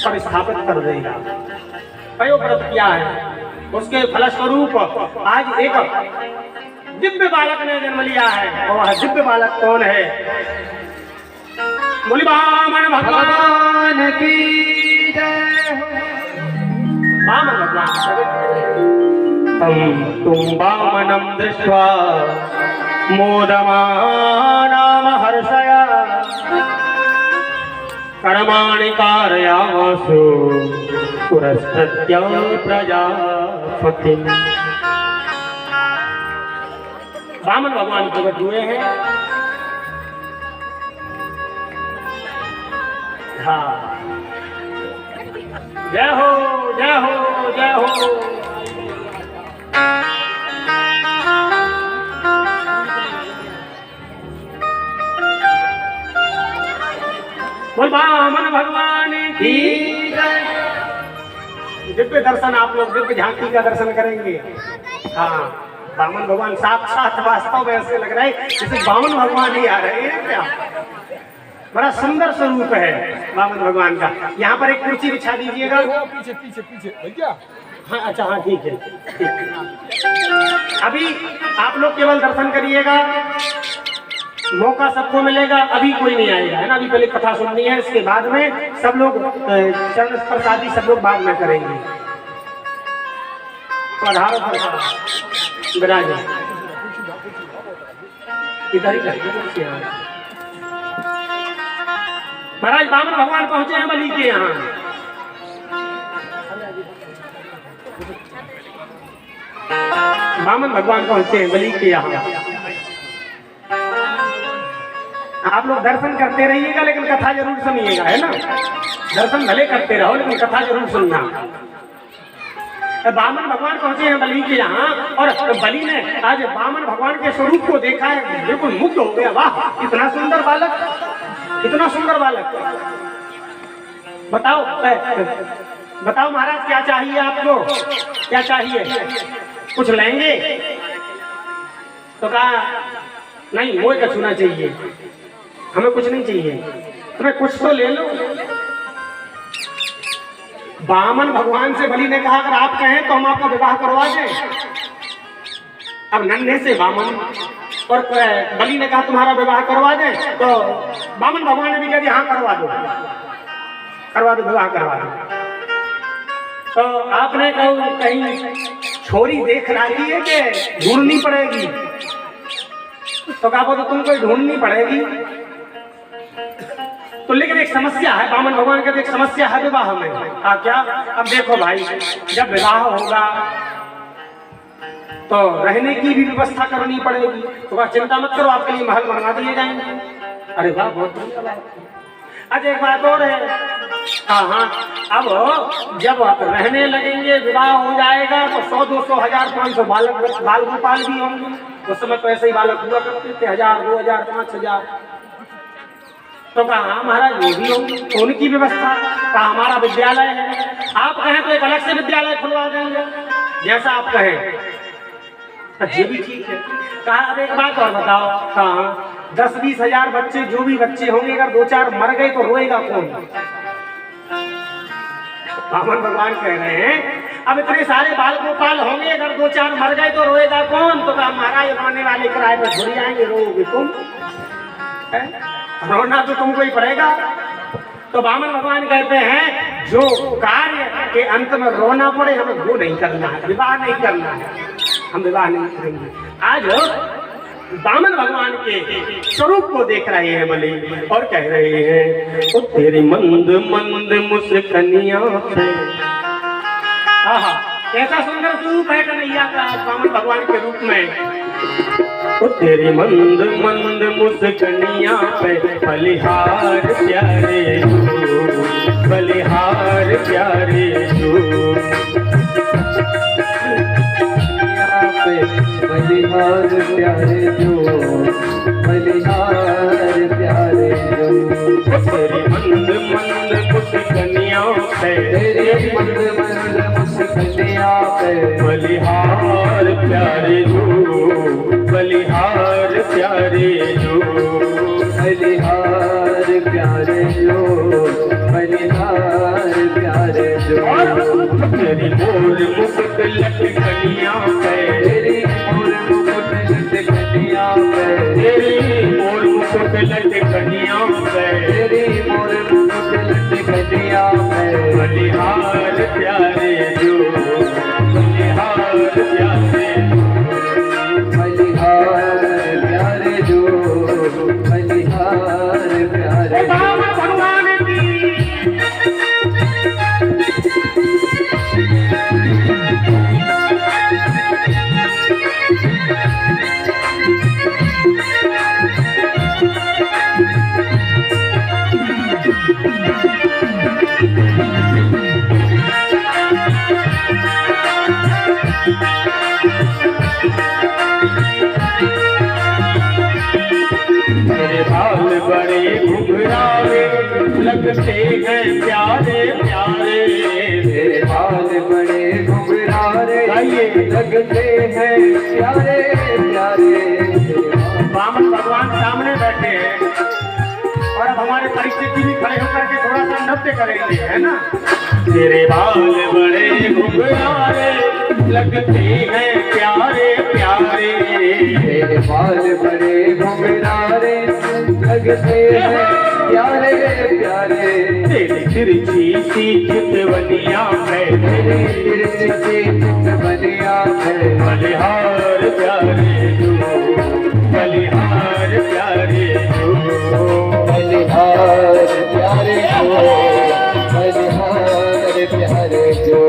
पर स्थापित कर देगा। अयोव्रत किया है, उसके फलस्वरूप आज एक दिव्य बालक ने जन्म लिया है। और वह दिव्य बालक कौन है? बोली वामन भगवान की जय हो। वामन भगवान तुम वामनम दृष्ट्वा मोदमानाम हर्षया कर्माणि कारयामासु पुरस्कृत्य प्रजापतिम्। वामन भगवान प्रकट हुए हैं। हाँ, जय हो जय हो जय हो। बोल वामन भगवान की जय। दिव्य दर्शन आप लोग दिव्य झांकी का दर्शन करेंगे। हाँ, वामन भगवान साक्षात वास्तव में ऐसे लग रहा है जैसे वामन भगवान ही आ रहे हैं क्या। बड़ा सुंदर स्वरूप है वामन भगवान का। यहाँ पर एक कुर्सी बिछा दीजिएगा। पीछे पीछे पीछे भैया। हाँ अच्छा, हाँ ठीक है, अभी आप लोग केवल दर्शन करिएगा, मौका सबको मिलेगा, अभी कोई नहीं आएगा, है ना। अभी पहले कथा सुननी है, इसके बाद में सब लोग चरण प्रसादी सब लोग बाद में करेंगे। पधारो पधारो विराज इधर ही करिए। महाराज वामन भगवान पहुंचे हैं बलि के यहाँ। वामन भगवान पहुंचे हैं बलि के यहाँ। आप लोग दर्शन करते रहिएगा, लेकिन कथा जरूर सुनिएगा, है ना। दर्शन भले करते रहो, लेकिन कथा जरूर सुनना। वामन भगवान पहुंचे हैं बलि के यहाँ, और बलि ने आज वामन भगवान के स्वरूप को देखा है, बिल्कुल मुग्ध हो गया। वाह, इतना सुंदर बालक, इतना सुंदर बालक। बताओ बताओ महाराज, क्या चाहिए आपको, क्या चाहिए, कुछ लेंगे? तो कहा नहीं, मोह का छूना चाहिए, हमें कुछ नहीं चाहिए, तुम्हें कुछ तो ले लो। वामन भगवान से बलि ने कहा अगर आप कहें तो हम आपका विवाह करवा दें। अब नन्हे से वामन और बलि ने कहा तुम्हारा विवाह करवा दें, तो वामन भगवान ने भी कह दिया हाँ करवा दो, करवा दो, विवाह करवा दो। तो आपने कहीं छोरी देख रही है कि ढूंढनी पड़ेगी? तो कहा तो तुमको ढूंढनी पड़ेगी। तो लेकिन एक समस्या है, वामन भगवान कहते एक समस्या है विवाह में। क्या? अब देखो भाई, जब विवाह होगा तो रहने की भी व्यवस्था करनी पड़ेगी। तो वह चिंता मत करो, आपके लिए महल बनवा दिए जाएंगे। अरे वाह, बहुत बढ़िया बात। अच्छा एक बात और है, हाँ, अब जब रहने लगेंगे, विवाह हो जाएगा तो 100, 200, 1000, 500 बाल गोपाल भी होंगे। उस समय तो ऐसे ही बालक हुआ करते थे, 1000, 2000, 5000। तो कहा महाराज वो भी होंगे, तो उनकी व्यवस्था। कहा हमारा विद्यालय है, आप कहें तो एक अलग से विद्यालय खुलवा देंगे, जैसा आप कहें। ये भी ठीक है। कहा अब एक बात और बताओ, कहा 10-20 हजार बच्चे, जो भी बच्चे होंगे, अगर 2-4 मर गए तो रोएगा कौन? वामन भगवान कह रहे हैं अब इतने सारे बाल गोपाल होंगे, अगर 2-4 मर गए तो रोएगा कौन? तो कहा महाराज रोने वाले किराए पर थोड़ी आएंगे, रोओगे तुम, रोना तो तुमको ही पड़ेगा। तो वामन भगवान कहते हैं जो कार्य के अंत में रोना पड़े हमें वो नहीं करना है, विवाह नहीं करना है, हम विवाह नहीं करेंगे। आज वामन भगवान के स्वरूप को देख रहे हैं बलि, और कह रहे हैं ओ तेरी मंद मंद मुस्कनिया पे। आहा, कैसा सुंदर स्वरूप है कन्हैया का वामन भगवान के रूप में। ओ तेरी मंद मंद मुस्कनिया पे बलिहार प्यारे जो, बलिहार प्यारे जो, बलिहार प्यारे जो, बलिहार प्यारे जो। तेरी मंद मंद मुस्कनिया पे, तेरी मंद मंद मुस्कनिया पे बलिहार प्यारे जो, बलिहार प्यारे जो, बलिहार प्यारे जो, बलिहार प्यारे जो। तेरी मोर मुकुट लटकनिया पे, तेरी मोर मुकुट लटकनिया पे, तेरी मोर मुकुट लटकनिया पे, तेरी मोर मुकुट लटकनिया पे बलिहार प्यारे जो, बलिहार प्यारे बलिहार प्यारे जो, बलिहार प्यारे भगवान की। मेरे बाल बड़े घुघरावे लगते हैं प्यारे प्यारे, मेरे बाल बड़े घुंघरारे लगते हैं प्यारे प्यारे। वामन भगवान सामने बैठे हैं और अब हमारे का नृत्य करेंगे, है ना। तेरे बाल बड़े घुंघरारे लगते हैं प्यारे प्यारे, तेरे बाल बड़े घुंघरारे लगते हैं प्यारे प्यारे, तेरी तिरछी सी चितवनिया है, तेरी तिरछी सी चितवनिया है, बलिहार प्यारे जो, बलिहार प्यारे जो, बलिहार प्यारे जो, बलिहार प्यारे जो।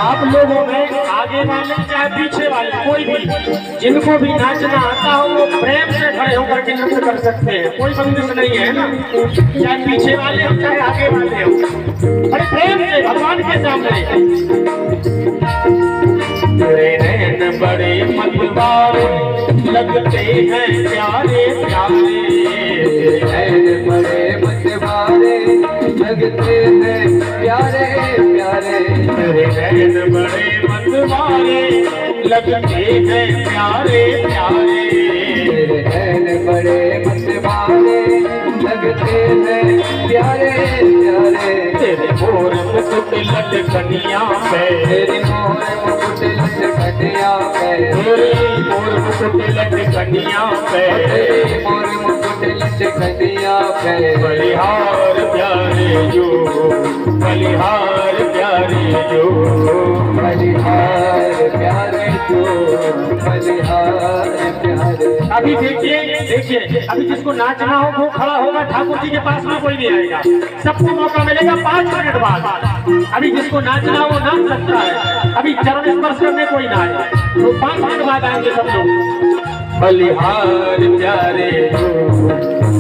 आप लोगों में आगे वाले चाहे पीछे वाले कोई भी जिनको भी नाचना आता हो वो प्रेम से खड़े होकर के नृत्य कर सकते हैं, कोई बंदिश नहीं है ना। चाहे पीछे वाले हो चाहे आगे वाले हो, बड़े प्रेम से भगवान के सामने। तेरे नैन बड़े मतवारे लगते हैं प्यारे प्यारे, नैन बड़े मतवारे लगते हैं प्यारे प्यारे, तेरे नैन बड़े मतवारे लगते हैं प्यारे प्यारे, तेरे नैन बड़े मतवारे लगते हैं प्यारे प्यारे, तेरे मोर मुकुट लटकनिया पे, तेरी मोर मुकुट लटकनिया पे, तेरी मोर मुकुट लटकनिया पे, तेरी मोर मुकुट लटकनिया पे, बलिहार प्यारे जो, बलिहार प्यारे जो, बलिहार प्यारे जो, बलिहार प्यारे। अभी देखिए देखिए, अभी जिसको नाचना हो वो खड़ा होगा, ठाकुर जी के पास में कोई नहीं आएगा, सबको मौका मिलेगा 5 मिनट बाद। अभी जिसको नाचना हो वो नाच सकता है, अभी चरण स्पर्श करने कोई ना आए, तो 5 मिनट बाद आएंगे सब लोग। बलिहार प्यारे जो,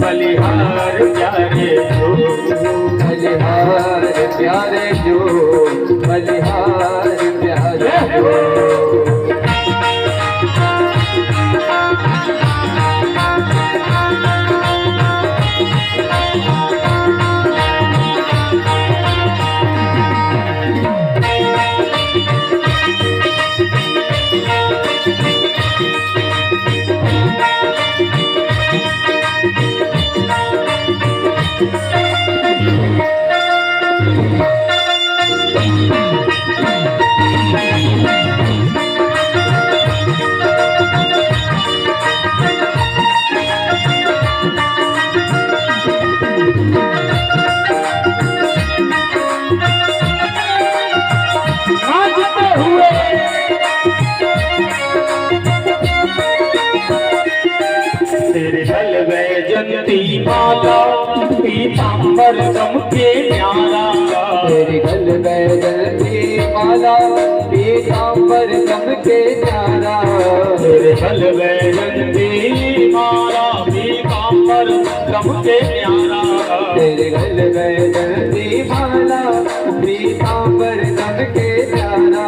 बलिहार प्यारे जो, बलिहार प्यारे जो, बलिहार प्यारे जो। तेरे गल वैजंती माला पीतांबर गम के न्यारा, तेरे गल वैजंती माला पीतांबर गम के न्यारा, तेरे गल वैजंती माला पीतांबर गम के न्यारा, तेरे गल वैजंती माला पीतांबर गम के न्यारा,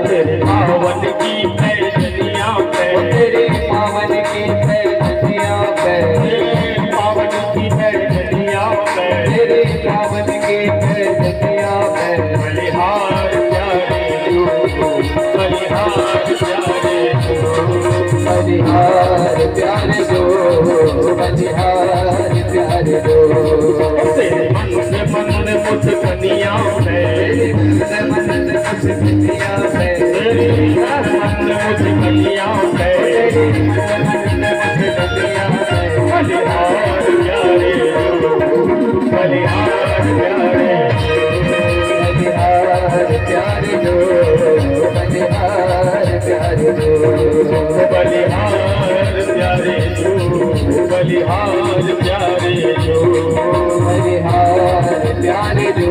तेरे पावन की पैजनिया पे, तेरे पावन की पैजनिया पे, तेरे पावन की पैजनिया पे, तेरे पावन की पैजनिया पे, बलिहार प्यारे जो, बलिहार प्यारे जो, बलिहार प्यारे जो, बलिहार प्यारे जो। तेरे मन से मन मुझ कनिया पे, तेरे मन से कुछ कनिया पे, तेरे मन मुझ कनिया पे, तेरे मन से कुछ कनिया पे, बलिहार प्यारे जो, बलिहार प्यारे बलिहार प्यारे जो, बलिहार प्यारे जो, बलिहार प्यारे जो, बलिहार प्यारे जो, बलिहार प्यारे जो,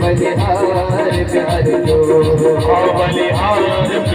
बलिहार प्यार जो बलिहार